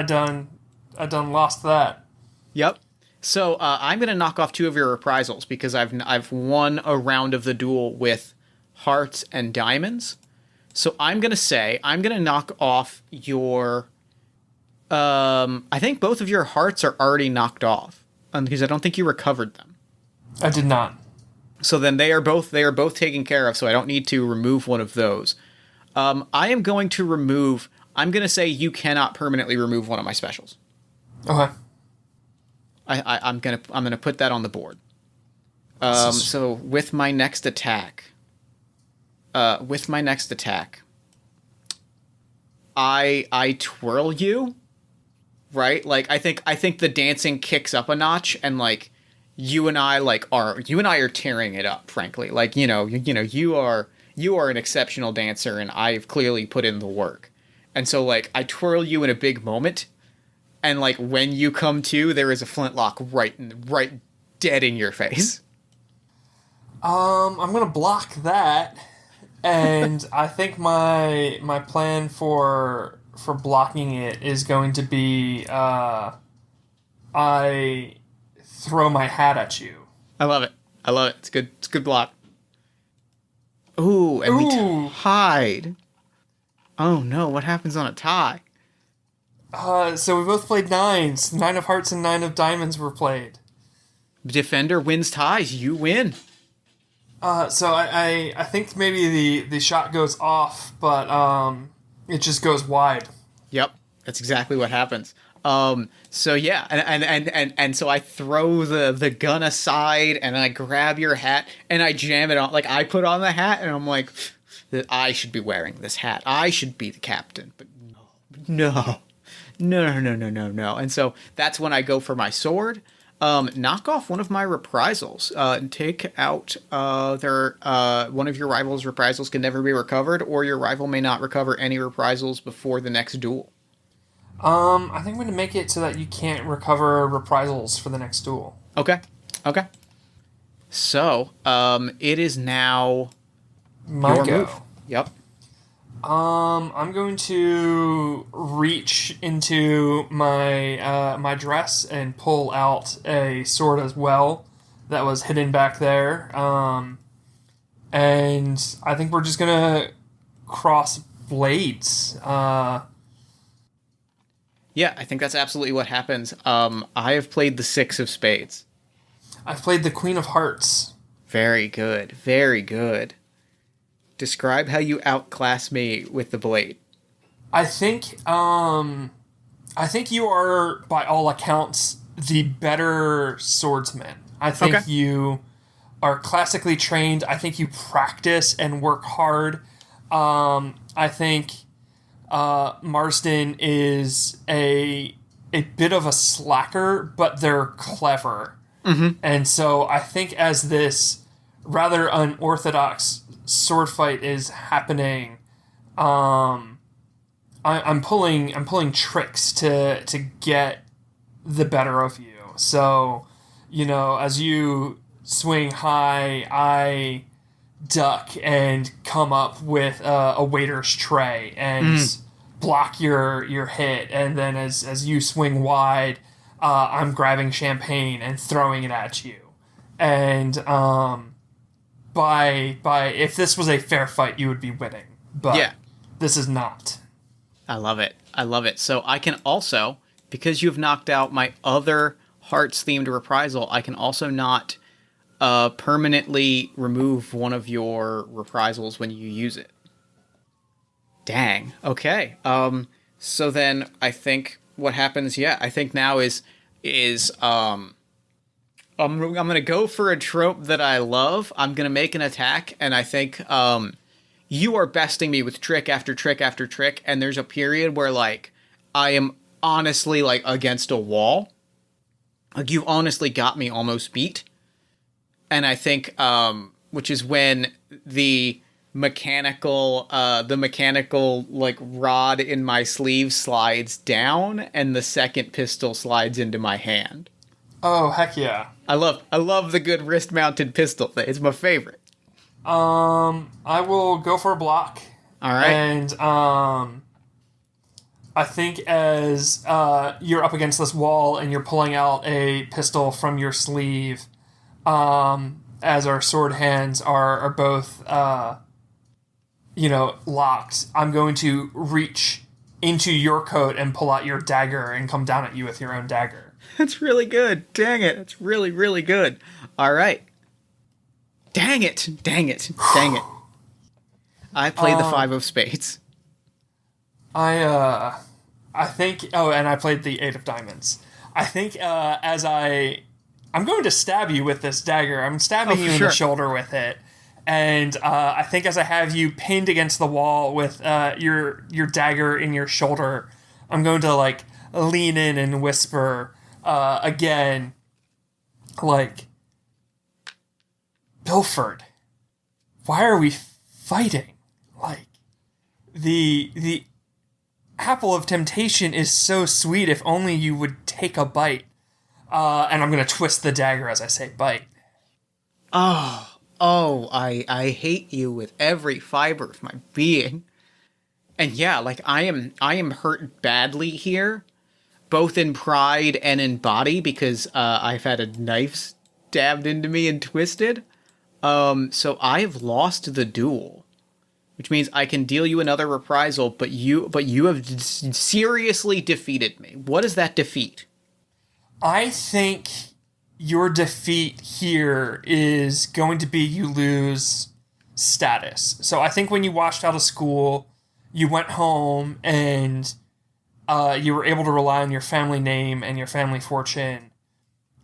done lost that. Yep. So I'm gonna knock off 2 of your reprisals because I've won a round of the duel with hearts and diamonds. So I'm gonna knock off your. I think both of your hearts are already knocked off because I don't think you recovered them. I did not. So then they are both taken care of. So I don't need to remove one of those. I am going to remove. I'm gonna say you cannot permanently remove one of my specials. Okay. I'm gonna put that on the board. So with my next attack, I twirl you, right? Like I think the dancing kicks up a notch, and like you and I are tearing it up. Frankly, like you are an exceptional dancer, and I've clearly put in the work, and so like I twirl you in a big moment. And like when you come to, there is a flintlock right dead in your face. I'm gonna block that, and I think my plan for blocking it is going to be I throw my hat at you. I love it. It's good. It's a good block. Ooh, and we tied. Oh no! What happens on a tie? So we both played 9s. 9 of hearts and 9 of diamonds were played. Defender wins ties. You win. So I think maybe the shot goes off, but it just goes wide. Yep, that's exactly what happens. So yeah, and so I throw the gun aside and I grab your hat and I jam it on. Like I put on the hat and I'm like, I should be wearing this hat. I should be the captain, but no. And so that's when I go for my sword. Knock off one of my reprisals. Take out one of your rival's reprisals can never be recovered, or your rival may not recover any reprisals before the next duel. I think I'm going to make it so that you can't recover reprisals for the next duel. Okay. So, it is now my your go. move. Yep. I'm going to reach into my my dress and pull out a sword as well that was hidden back there. And I think we're just gonna cross blades. Yeah, I think that's absolutely what happens. I have played the Six of Spades. I've played the Queen of Hearts. Very good. Very good. Describe how you outclass me with the blade. I think you are, by all accounts, the better swordsman. I think Okay. you are classically trained. I think you practice and work hard. I think Marsden is a bit of a slacker, but they're clever. Mm-hmm. And so I think as this rather unorthodox sword fight is happening, I'm pulling tricks to get the better of you. So, as you swing high, I duck and come up with a waiter's tray and block your hit. And then as you swing wide, I'm grabbing champagne and throwing it at you. And by if this was a fair fight, you would be winning. But Yeah. this is not. I love it. I love it. So I can also, because you've knocked out my other Hearts-themed reprisal, I can also not permanently remove one of your reprisals when you use it. Dang. Okay. So then I think what happens, I think now is I'm gonna go for a trope that I love. I'm gonna make an attack, and I think you are besting me with trick after trick after trick, and there's a period where, like, I am honestly, like, against a wall. Like, you've honestly got me almost beat. And I think, which is when the mechanical, like, rod in my sleeve slides down, and the second pistol slides into my hand. Oh, heck yeah. I love the good wrist-mounted pistol thing. It's my favorite. I will go for a block. All right. And I think as you're up against this wall and you're pulling out a pistol from your sleeve, as our sword hands are both locked, I'm going to reach into your coat and pull out your dagger and come down at you with your own dagger. That's really good. Dang it. It's really, really good. All right. Dang it. Dang it. Dang it. I played the Five of Spades. I think... Oh, and I played the Eight of Diamonds. I think I'm going to stab you with this dagger. I'm stabbing you in the shoulder with it. And I think as I have you pinned against the wall with your dagger in your shoulder, I'm going to, like, lean in and whisper again, like, Bilford, why are we fighting? Like, the apple of temptation is so sweet. If only you would take a bite. And I'm going to twist the dagger as I say bite. I hate you with every fiber of my being. And yeah, like, I am hurt badly here, both in pride and in body, because I've had a knife stabbed into me and twisted. So I have lost the duel, which means I can deal you another reprisal, but you have seriously defeated me. What is that defeat? I think your defeat here is going to be you lose status. So I think when you washed out of school, you went home and you were able to rely on your family name and your family fortune.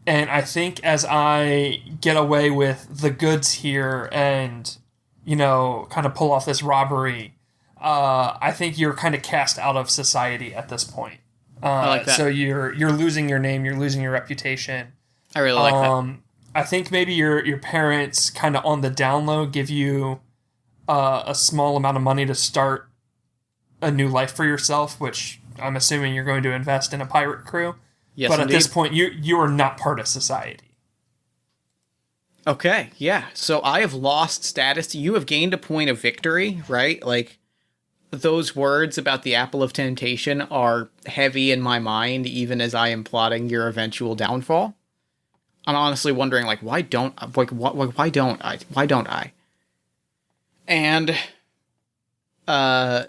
And I think as I get away with the goods here and, kind of pull off this robbery, I think you're kind of cast out of society at this point. I like that. So you're losing your name, you're losing your reputation. I really like that. I think maybe your parents kind of on the down low give you a small amount of money to start a new life for yourself, which I'm assuming you're going to invest in a pirate crew. Yes, but indeed. at this point, you are not part of society. Okay, yeah. So I have lost status. You have gained a point of victory, right? Like, those words about the apple of temptation are heavy in my mind, even as I am plotting your eventual downfall. I'm honestly wondering, like, why don't I? And, so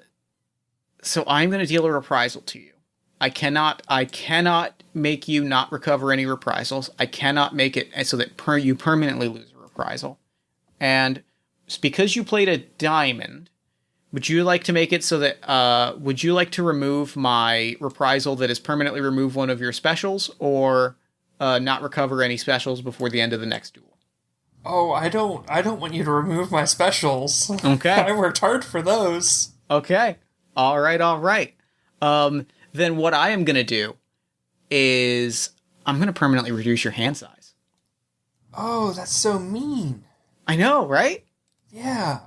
I'm going to deal a reprisal to you. I cannot make you not recover any reprisals. I cannot make it so that you permanently lose a reprisal. And because you played a diamond, would you like to make it so that, would you like to remove my reprisal that is permanently remove one of your specials, or not recover any specials before the end of the next duel? Oh, I don't want you to remove my specials. Okay. I worked hard for those. Okay. All right. Then what I am going to do is I'm going to permanently reduce your hand size. Oh, that's so mean. I know, right? Yeah.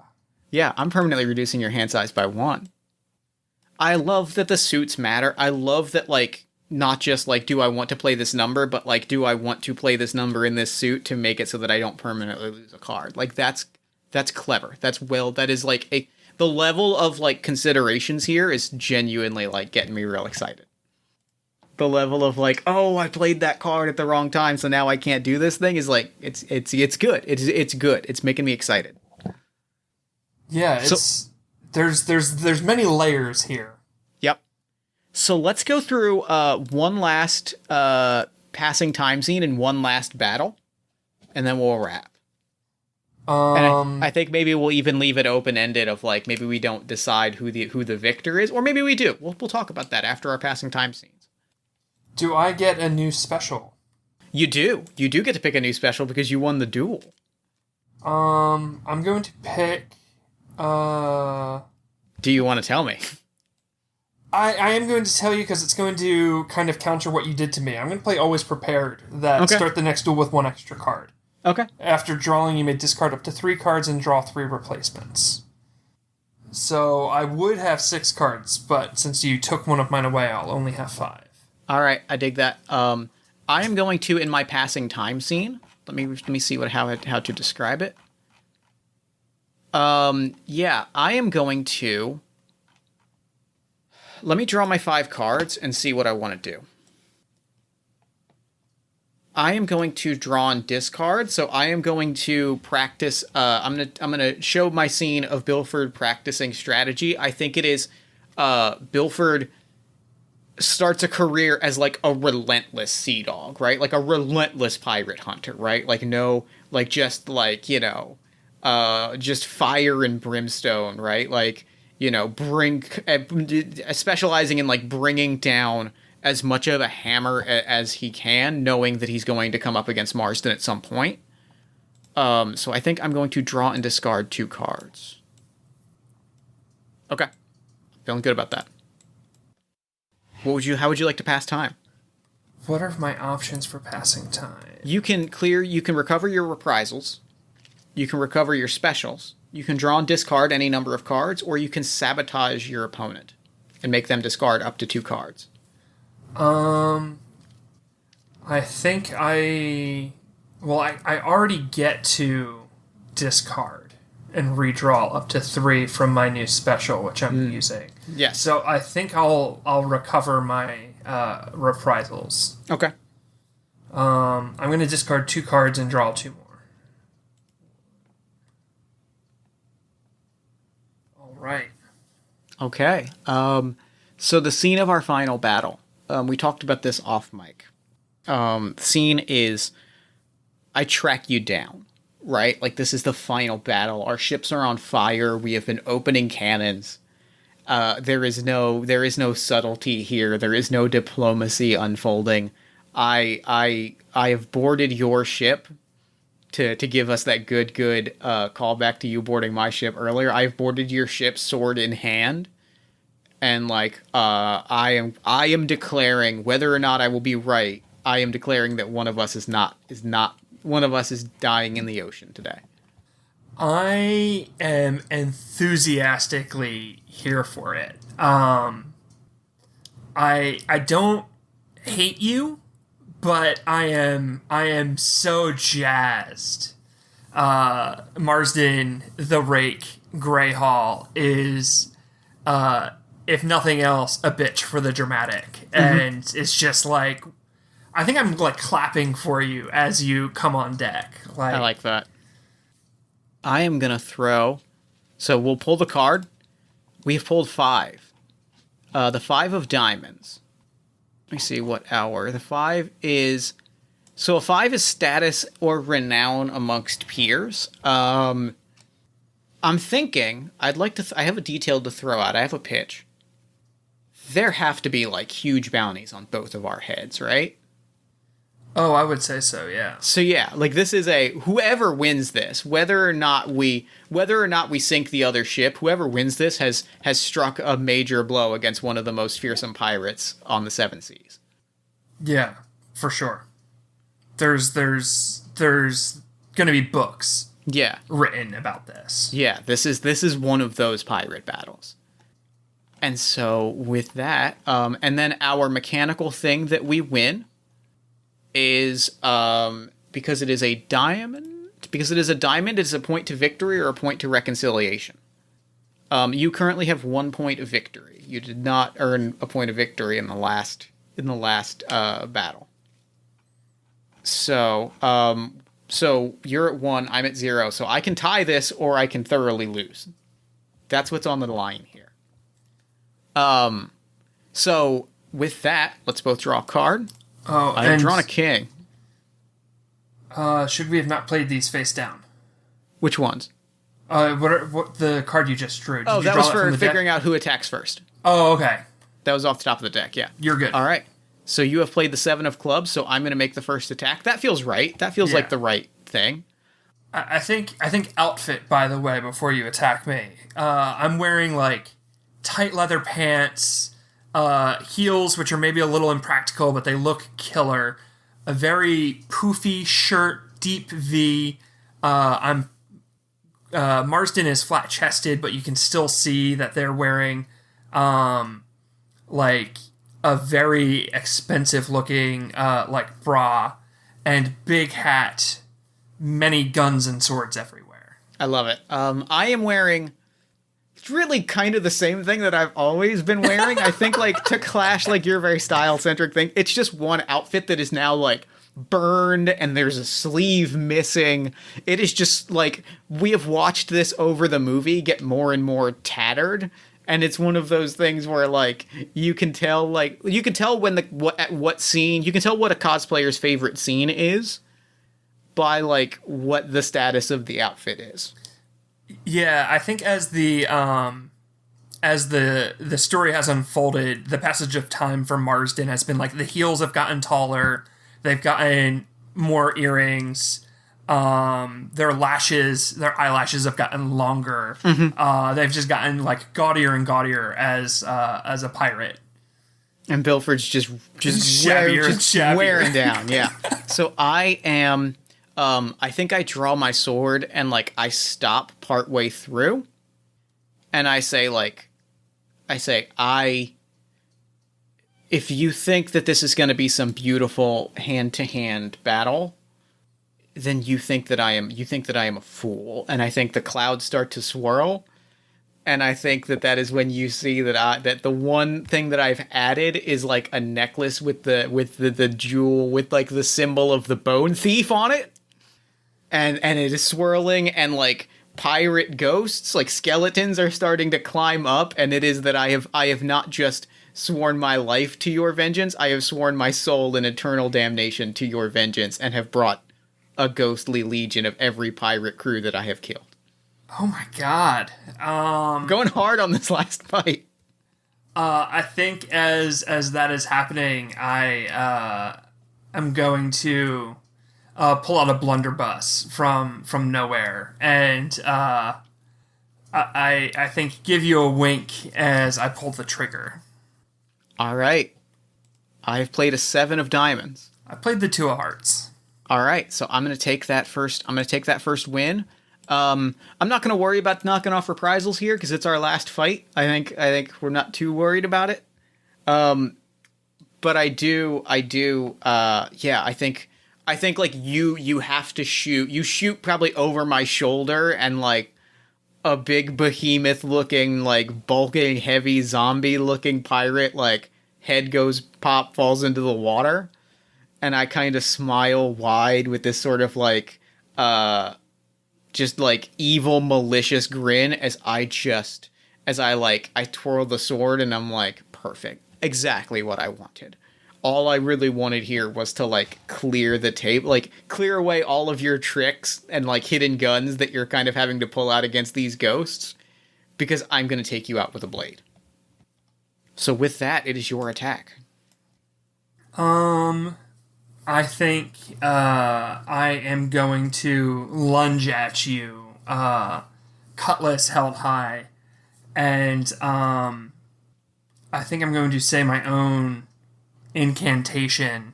Yeah, I'm permanently reducing your hand size by 1. I love that the suits matter. I love that, like, not just, like, do I want to play this number, but, like, do I want to play this number in this suit to make it so that I don't permanently lose a card? Like, that's clever. That is, like, the level of, like, considerations here is genuinely, like, getting me real excited. The level of, like, oh, I played that card at the wrong time, so now I can't do this thing is, like, it's good. It's good. It's making me excited. Yeah, there's many layers here. Yep. So let's go through one last passing time scene and one last battle, and then we'll wrap. And I think maybe we'll even leave it open-ended of, like, maybe we don't decide who the victor is, or maybe we do. We'll talk about that after our passing time scenes. Do I get a new special? You do. You do get to pick a new special because you won the duel. I'm going to pick... Do you want to tell me? I am going to tell you because it's going to kind of counter what you did to me. I'm going to play Always Prepared, that start the next duel with 1 extra card. Okay. After drawing, you may discard up to 3 cards and draw 3 replacements. So I would have 6 cards, but since you took one of mine away, I'll only have 5. All right, I dig that. I am going to, in my passing time scene, let me see how to describe it. Yeah, I am going to... Let me draw my 5 cards and see what I want to do. I am going to draw and discard, so I am going to practice... I'm gonna show my scene of Bilford practicing strategy. I think it is Bilford starts a career as, like, a relentless sea dog, right? Like a relentless pirate hunter, right? Like, no... Like, just, like, you know... just fire and brimstone, right? Like, you know, specializing in, like, bringing down as much of a hammer as he can, knowing that he's going to come up against Marsden at some point. So I think I'm going to draw and discard 2 cards. Okay. Feeling good about that. How would you like to pass time? What are my options for passing time? You can recover your reprisals. You can recover your specials. You can draw and discard any number of cards, or you can sabotage your opponent and make them discard up to 2 cards. I think I already get to discard and redraw up to 3 from my new special, which I'm using. Yes. So I think I'll recover my reprisals. Okay. I'm going to discard 2 cards and draw 2 more. All right. Okay. So the scene of our final battle. We talked about this off mic. The scene is, I track you down, right? Like, this is the final battle. Our ships are on fire. We have been opening cannons. There is no subtlety here. There is no diplomacy unfolding. I have boarded your ship to give us that good callback to you boarding my ship earlier. I've boarded your ship sword in hand. And, like, I am declaring, whether or not I will be right, I am declaring that one of us is dying in the ocean today. I am enthusiastically here for it. I don't hate you, but I am so jazzed. Marsden the Rake Greyhall is if nothing else, a bitch for the dramatic. And it's just like, I think I'm like clapping for you as you come on deck. I like that. I am going to throw, so we'll pull the card. We've pulled 5. The 5 of diamonds. me see what hour. The 5 is... So a 5 is status or renown amongst peers. I'm thinking, I'd like to... I have a detail to throw out. I have a pitch. There have to be, like, huge bounties on both of our heads, right? Oh, I would say so, yeah. So yeah, like this is a whoever wins this, whether or not we sink the other ship, whoever wins this has struck a major blow against one of the most fearsome pirates on the Seven Seas. Yeah, for sure. There's gonna be books written about this. Yeah, this is one of those pirate battles. And so with that, and then our mechanical thing that we win is because it is a diamond. Because it is a diamond, it's a point to victory or a point to reconciliation. You currently have 1 point of victory. You did not earn a point of victory in the last battle. So you're at 1, I'm at 0. So I can tie this or I can thoroughly lose. That's what's on the line here. So with that, let's both draw a card. Oh, I've drawn a king. Should we have not played these face down? Which ones? What the card you just drew? Oh, that was for figuring out who attacks first. Oh, okay. That was off the top of the deck, yeah. You're good. All right. So you have played the 7 of clubs, so I'm going to make the first attack. That feels right. That feels like the right thing. I think outfit, by the way, before you attack me. I'm wearing, like, tight leather pants, heels, which are maybe a little impractical, but they look killer. A very poofy shirt, deep V. Marsden is flat-chested, but you can still see that they're wearing, like, a very expensive-looking, like, bra and big hat, many guns and swords everywhere. I love it. I am wearing... It's really kind of the same thing that I've always been wearing. I think, like, to clash, like, your very style-centric thing, it's just one outfit that is now, like, burned and there's a sleeve missing. It is just, like, we have watched this over the movie get more and more tattered, and it's one of those things where, like, you can tell when you can tell what a cosplayer's favorite scene is by, like, what the status of the outfit is. Yeah, I think as the story has unfolded, the passage of time for Marsden has been like the heels have gotten taller, they've gotten more earrings, their eyelashes have gotten longer. Mm-hmm. They've just gotten like gaudier and gaudier as a pirate. And Bilford's just shabbier. wearing down. Yeah. So I am. I think I draw my sword and, like, I stop partway through. And I say, if you think that this is going to be some beautiful hand-to-hand battle, then you think that I am a fool. And I think the clouds start to swirl. And I think that is when you see that the one thing that I've added is, like, a necklace with the jewel with, like, the symbol of the bone thief on it. And it is swirling, and, like, pirate ghosts, like skeletons, are starting to climb up, and it is that I have not just sworn my life to your vengeance, I have sworn my soul in eternal damnation to your vengeance, and have brought a ghostly legion of every pirate crew that I have killed. Oh my god. Going hard on this last fight. I think as that is happening, I am going to pull out a blunderbuss from nowhere, and I think give you a wink as I pull the trigger. All right. I've played a 7 of diamonds. I played the 2 of hearts. All right, so I'm going to take that first win. I'm not going to worry about knocking off reprisals here because it's our last fight. I think we're not too worried about it. But I think like you have to shoot. You shoot probably over my shoulder, and like a big behemoth looking, like bulking, heavy zombie looking pirate, like head goes pop, falls into the water. And I kind of smile wide with this sort of like, just like evil, malicious grin as I twirl the sword, and I'm like, perfect. Exactly what I wanted. all I really wanted here was to, like, clear the tape, like, clear away all of your tricks and, like, hidden guns that you're kind of having to pull out against these ghosts, because I'm going to take you out with a blade. So with that, it is your attack. I think I am going to lunge at you, cutlass held high, and I think I'm going to say my own incantation.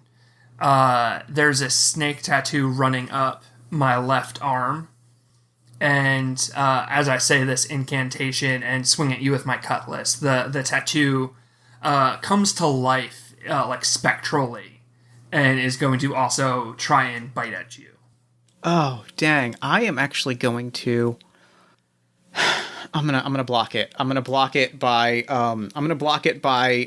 There's a snake tattoo running up my left arm, and as I say this incantation and swing at you with my cutlass, the tattoo comes to life like spectrally, and is going to also try and bite at you. Oh, dang. I am actually going to... I'm gonna block it. I'm gonna block it by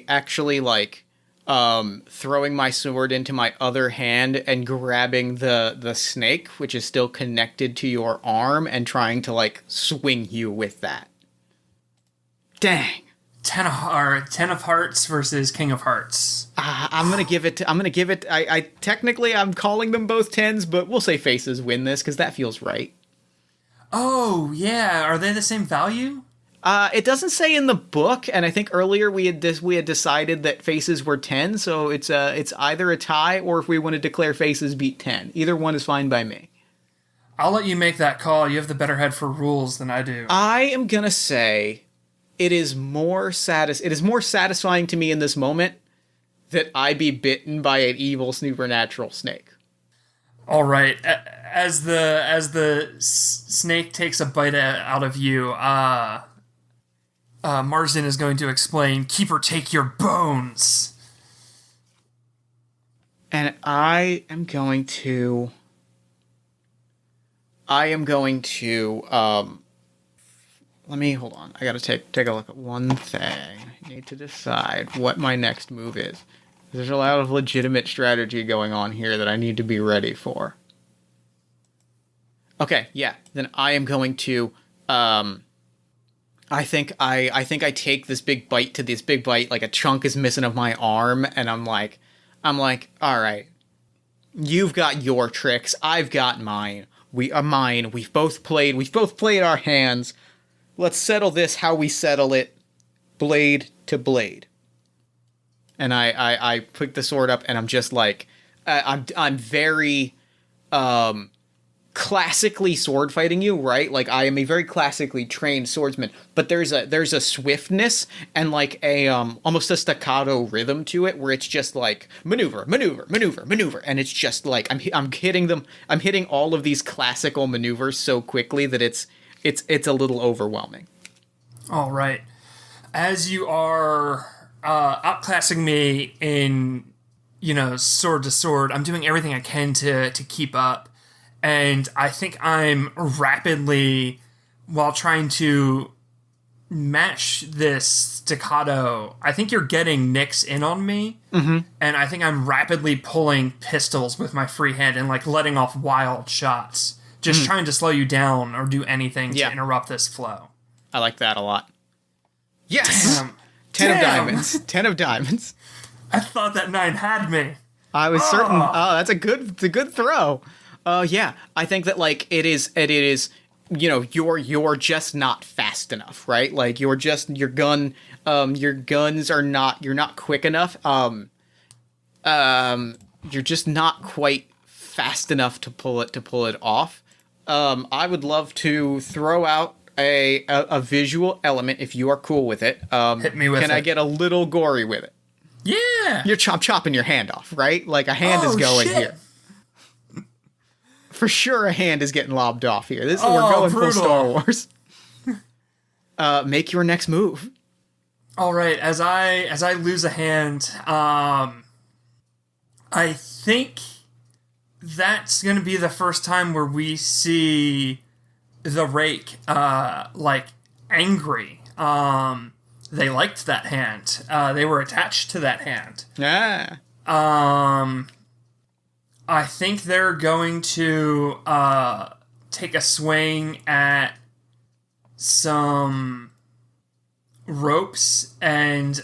actually, like, throwing my sword into my other hand and grabbing the snake, which is still connected to your arm, and trying to, like, swing you with that. Dang. 10 of hearts versus King of Hearts. I'm gonna give it. I technically I'm calling them both 10s, but we'll say faces win this because that feels right. Oh yeah, are they the same value? It doesn't say in the book, and I think earlier we had decided that faces were 10, so it's either a tie or if we want to declare faces beat 10. Either one is fine by me. I'll let you make that call. You have the better head for rules than I do. I am gonna say it is more satisfying to me in this moment that I be bitten by an evil supernatural snake. All right. As the snake takes a bite out of you, Marsden is going to explain, "Keep or take your bones." And I am going to let me, hold on. I gotta take a look at one thing. I need to decide what my next move is. There's a lot of legitimate strategy going on here that I need to be ready for. Okay, yeah. Then I am going to, I think I take this big bite, like a chunk is missing of my arm, and I'm like, all right, you've got your tricks, I've got mine. We've both played our hands. Let's settle this how we settle it, blade to blade. And I pick the sword up, and I'm just like, I'm very classically sword fighting you, right? Like, I am a very classically trained swordsman, but there's a swiftness and like a almost a staccato rhythm to it, where it's just like maneuver, and it's just like I'm hitting all of these classical maneuvers so quickly that it's a little overwhelming. All right. As you are outclassing me in, sword to sword, I'm doing everything I can to keep up. And I think I'm rapidly, while trying to match this staccato, I think you're getting nicks in on me. Mm-hmm. And I think I'm rapidly pulling pistols with my free hand and, like, letting off wild shots. Just trying to slow you down or do anything to interrupt this flow. I like that a lot. Yes! Damn. 10 of diamonds. 10 of diamonds. I thought that 9 had me. I was certain. Oh, it's a good throw. Yeah, I think that, like, it is, you're just not fast enough, right? Like, your guns are not, you're not quick enough. You're just not quite fast enough to pull it off. I would love to throw out a visual element if you are cool with it. Hit me with it. Can I get a little gory with it? Yeah. You're chopping your hand off, right? Like, a hand is going here. For sure, a hand is getting lobbed off here. We're going brutal. Full Star Wars. Make your next move. All right. As I lose a hand, I think that's going to be the first time where we see the rake, like, angry. They liked that hand. They were attached to that hand. Yeah. I think they're going to take a swing at some ropes and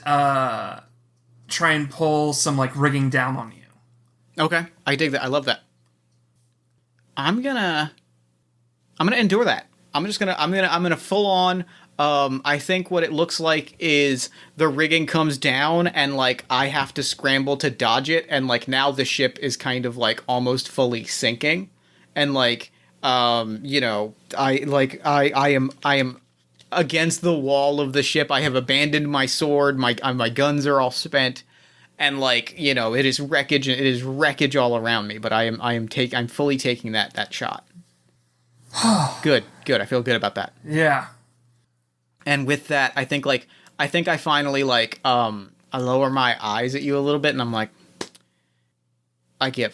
try and pull some like rigging down on you. Okay, I dig that. I love that. I'm gonna endure that. I'm gonna full on. I think what it looks like is the rigging comes down and like I have to scramble to dodge it, and like now the ship is kind of like almost fully sinking, and like I am against the wall of the ship. I have abandoned my sword. My guns are all spent, and like it is wreckage. It is wreckage all around me. But I'm fully taking that shot. Good. I feel good about that. Yeah. And with that, I think I finally I lower my eyes at you a little bit, and I'm like, I can't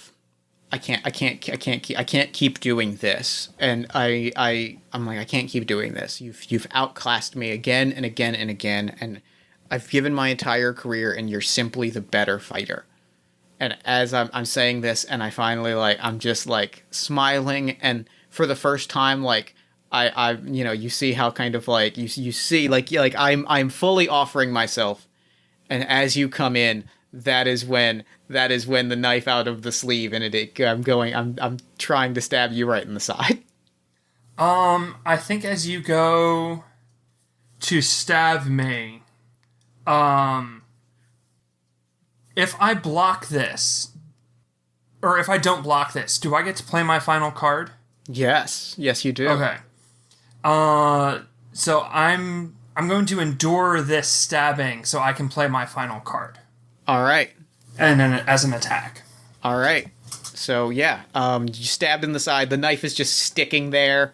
keep doing this. And I'm like, I can't keep doing this. You've outclassed me again and again and again, and I've given my entire career, and you're simply the better fighter. And as I'm saying this, and I finally I'm just smiling, and for the first time, you see how kind of you see I'm fully offering myself, and as you come in, that is when the knife out of the sleeve, and I'm trying to stab you right in the side. I think as you go to stab me, if I block this, or if I don't block this, do I get to play my final card? Yes, you do. Okay. So I'm going to endure this stabbing so I can play my final card. All right. And then as an attack. All right. So yeah, you stabbed in the side. The knife is just sticking there,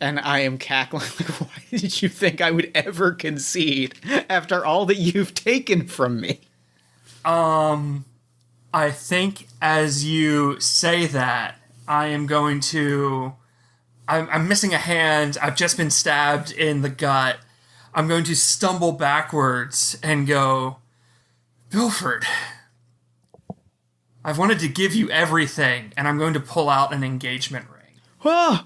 and I am cackling. Why did you think I would ever concede after all that you've taken from me? I think as you say that, I am going to... I'm missing a hand. I've just been stabbed in the gut. I'm going to stumble backwards and go, Bilford, I've wanted to give you everything, and I'm going to pull out an engagement ring. Oh,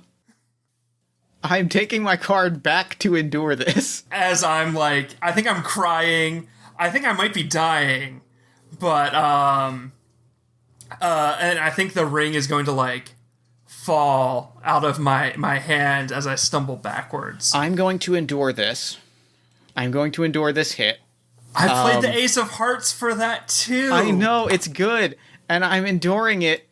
I'm taking my card back to endure this. As I'm I think I'm crying. I think I might be dying, but and I think the ring is going to fall out of my hand as I stumble backwards. I'm going to endure this. I'm going to endure this hit. I played the Ace of Hearts for that too. I know, it's good. And I'm enduring it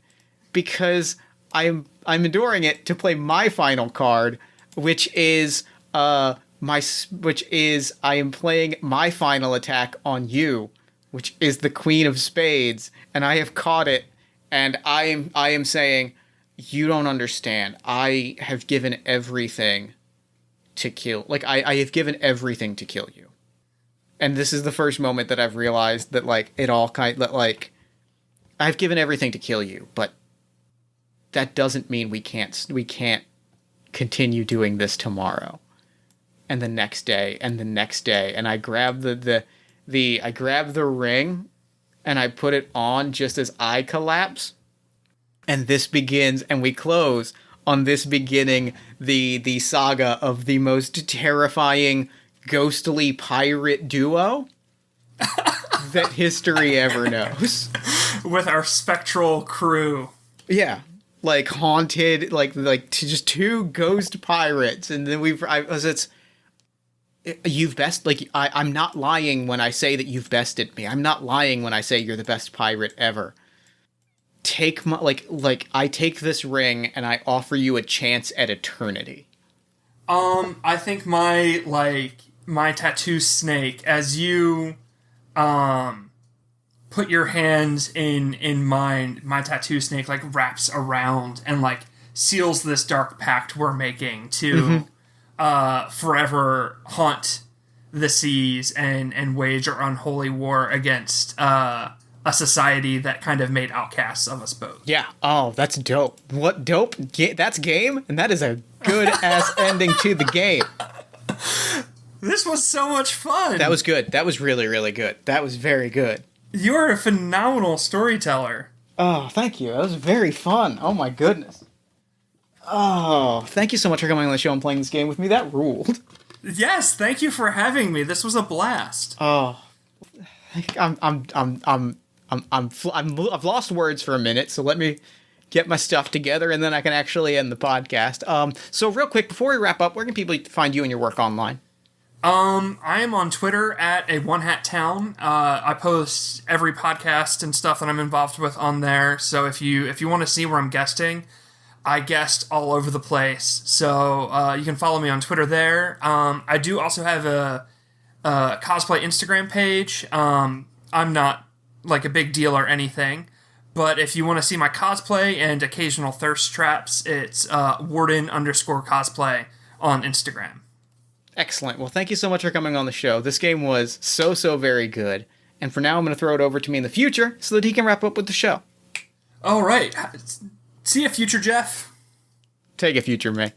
because I'm enduring it to play my final card, which is I am playing my final attack on you, which is the Queen of Spades, and I have caught it, and I am saying, you don't understand. I have given everything to kill. I have given everything to kill you. And this is the first moment that I've realized that I've given everything to kill you, but that doesn't mean we can't continue doing this tomorrow. And the next day, and the next day, and I grab I grab the ring, and I put it on just as I collapse. And this begins, and we close on this beginning the saga of the most terrifying, ghostly pirate duo that history ever knows. With our spectral crew. Yeah. Haunted, just two ghost pirates, and then you've I'm not lying when I say that you've bested me. I'm not lying when I say you're the best pirate ever. Take my I take this ring and I offer you a chance at eternity. I think my tattoo snake, as you put your hands in mine, my tattoo snake wraps around and seals this dark pact we're making to forever haunt the seas and wage our unholy war against a society that kind of made outcasts of us both. Yeah. Oh, that's dope. What dope? That's game, and that is a good ass ending to the game. This was so much fun. That was good. That was really, really good. That was very good. You're a phenomenal storyteller. Oh, thank you. That was very fun. Oh my goodness. Oh, thank you so much for coming on the show and playing this game with me. That ruled. Yes, thank you for having me. This was a blast. Oh, I've lost words for a minute, so let me get my stuff together, and then I can actually end the podcast. So real quick, before we wrap up, where can people find you and your work online? I am on Twitter at a one hat town. I post every podcast and stuff that I'm involved with on there. So if you want to see where I'm guesting, I guest all over the place. So you can follow me on Twitter there. I do also have a cosplay Instagram page. I'm not like a big deal or anything, but if you want to see my cosplay and occasional thirst traps, it's Warden_cosplay on Instagram. Excellent. Well, thank you so much for coming on the show. This game was so very good. And for now, I'm going to throw it over to me in the future so that he can wrap up with the show. All right. See ya, future Jeff. Take it, future me.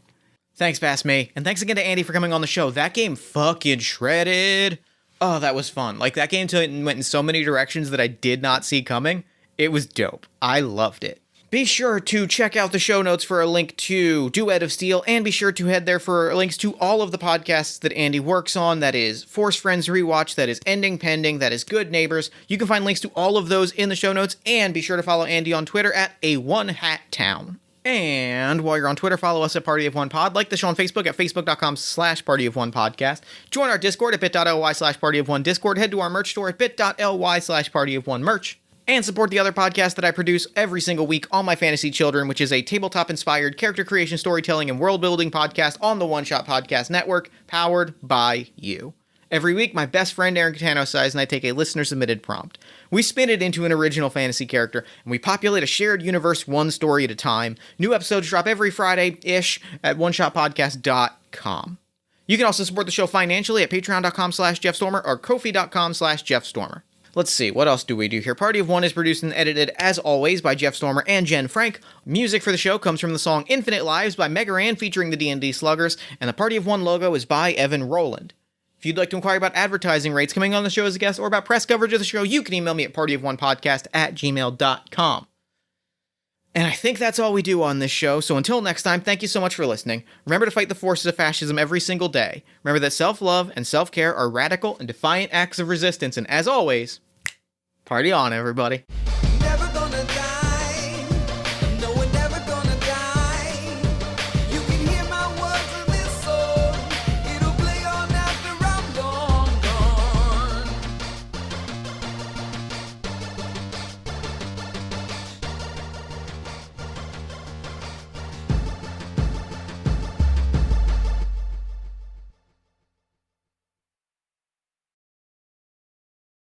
Thanks, past me. And thanks again to Andy for coming on the show. That game fucking shredded. Oh, that was fun. Like, that game went in so many directions that I did not see coming. It was dope. I loved it. Be sure to check out the show notes for a link to Duet of Steel, and be sure to head there for links to all of the podcasts that Andy works on. That is Force Friends Rewatch, that is Ending Pending, that is Good Neighbors. You can find links to all of those in the show notes, and be sure to follow Andy on Twitter at a1hattown. And while you're on Twitter, follow us at Party of One Pod. Like the show on Facebook at facebook.com/Party of One Podcast. Join our Discord at bit.ly/Party of One Discord. Head to our merch store at bit.ly/Party of One Merch. And support the other podcast that I produce every single week on My Fantasy Children, which is a tabletop-inspired character creation, storytelling, and world-building podcast on the One Shot Podcast Network, powered by you. Every week, my best friend Aaron Catano and I take a listener-submitted prompt. We spin it into an original fantasy character, and we populate a shared universe one story at a time. New episodes drop every Friday-ish at oneshotpodcast.com. You can also support the show financially at patreon.com/JeffStormer or ko-fi.com/JeffStormer. Let's see, what else do we do here? Party of One is produced and edited, as always, by Jeff Stormer and Jen Frank. Music for the show comes from the song Infinite Lives by Megaran featuring the D&D Sluggers, and the Party of One logo is by Evan Rowland. If you'd like to inquire about advertising rates coming on the show as a guest or about press coverage of the show, you can email me at partyofonepodcast@gmail.com. And I think that's all we do on this show, so until next time, thank you so much for listening. Remember to fight the forces of fascism every single day. Remember that self-love and self-care are radical and defiant acts of resistance, and as always, party on, everybody.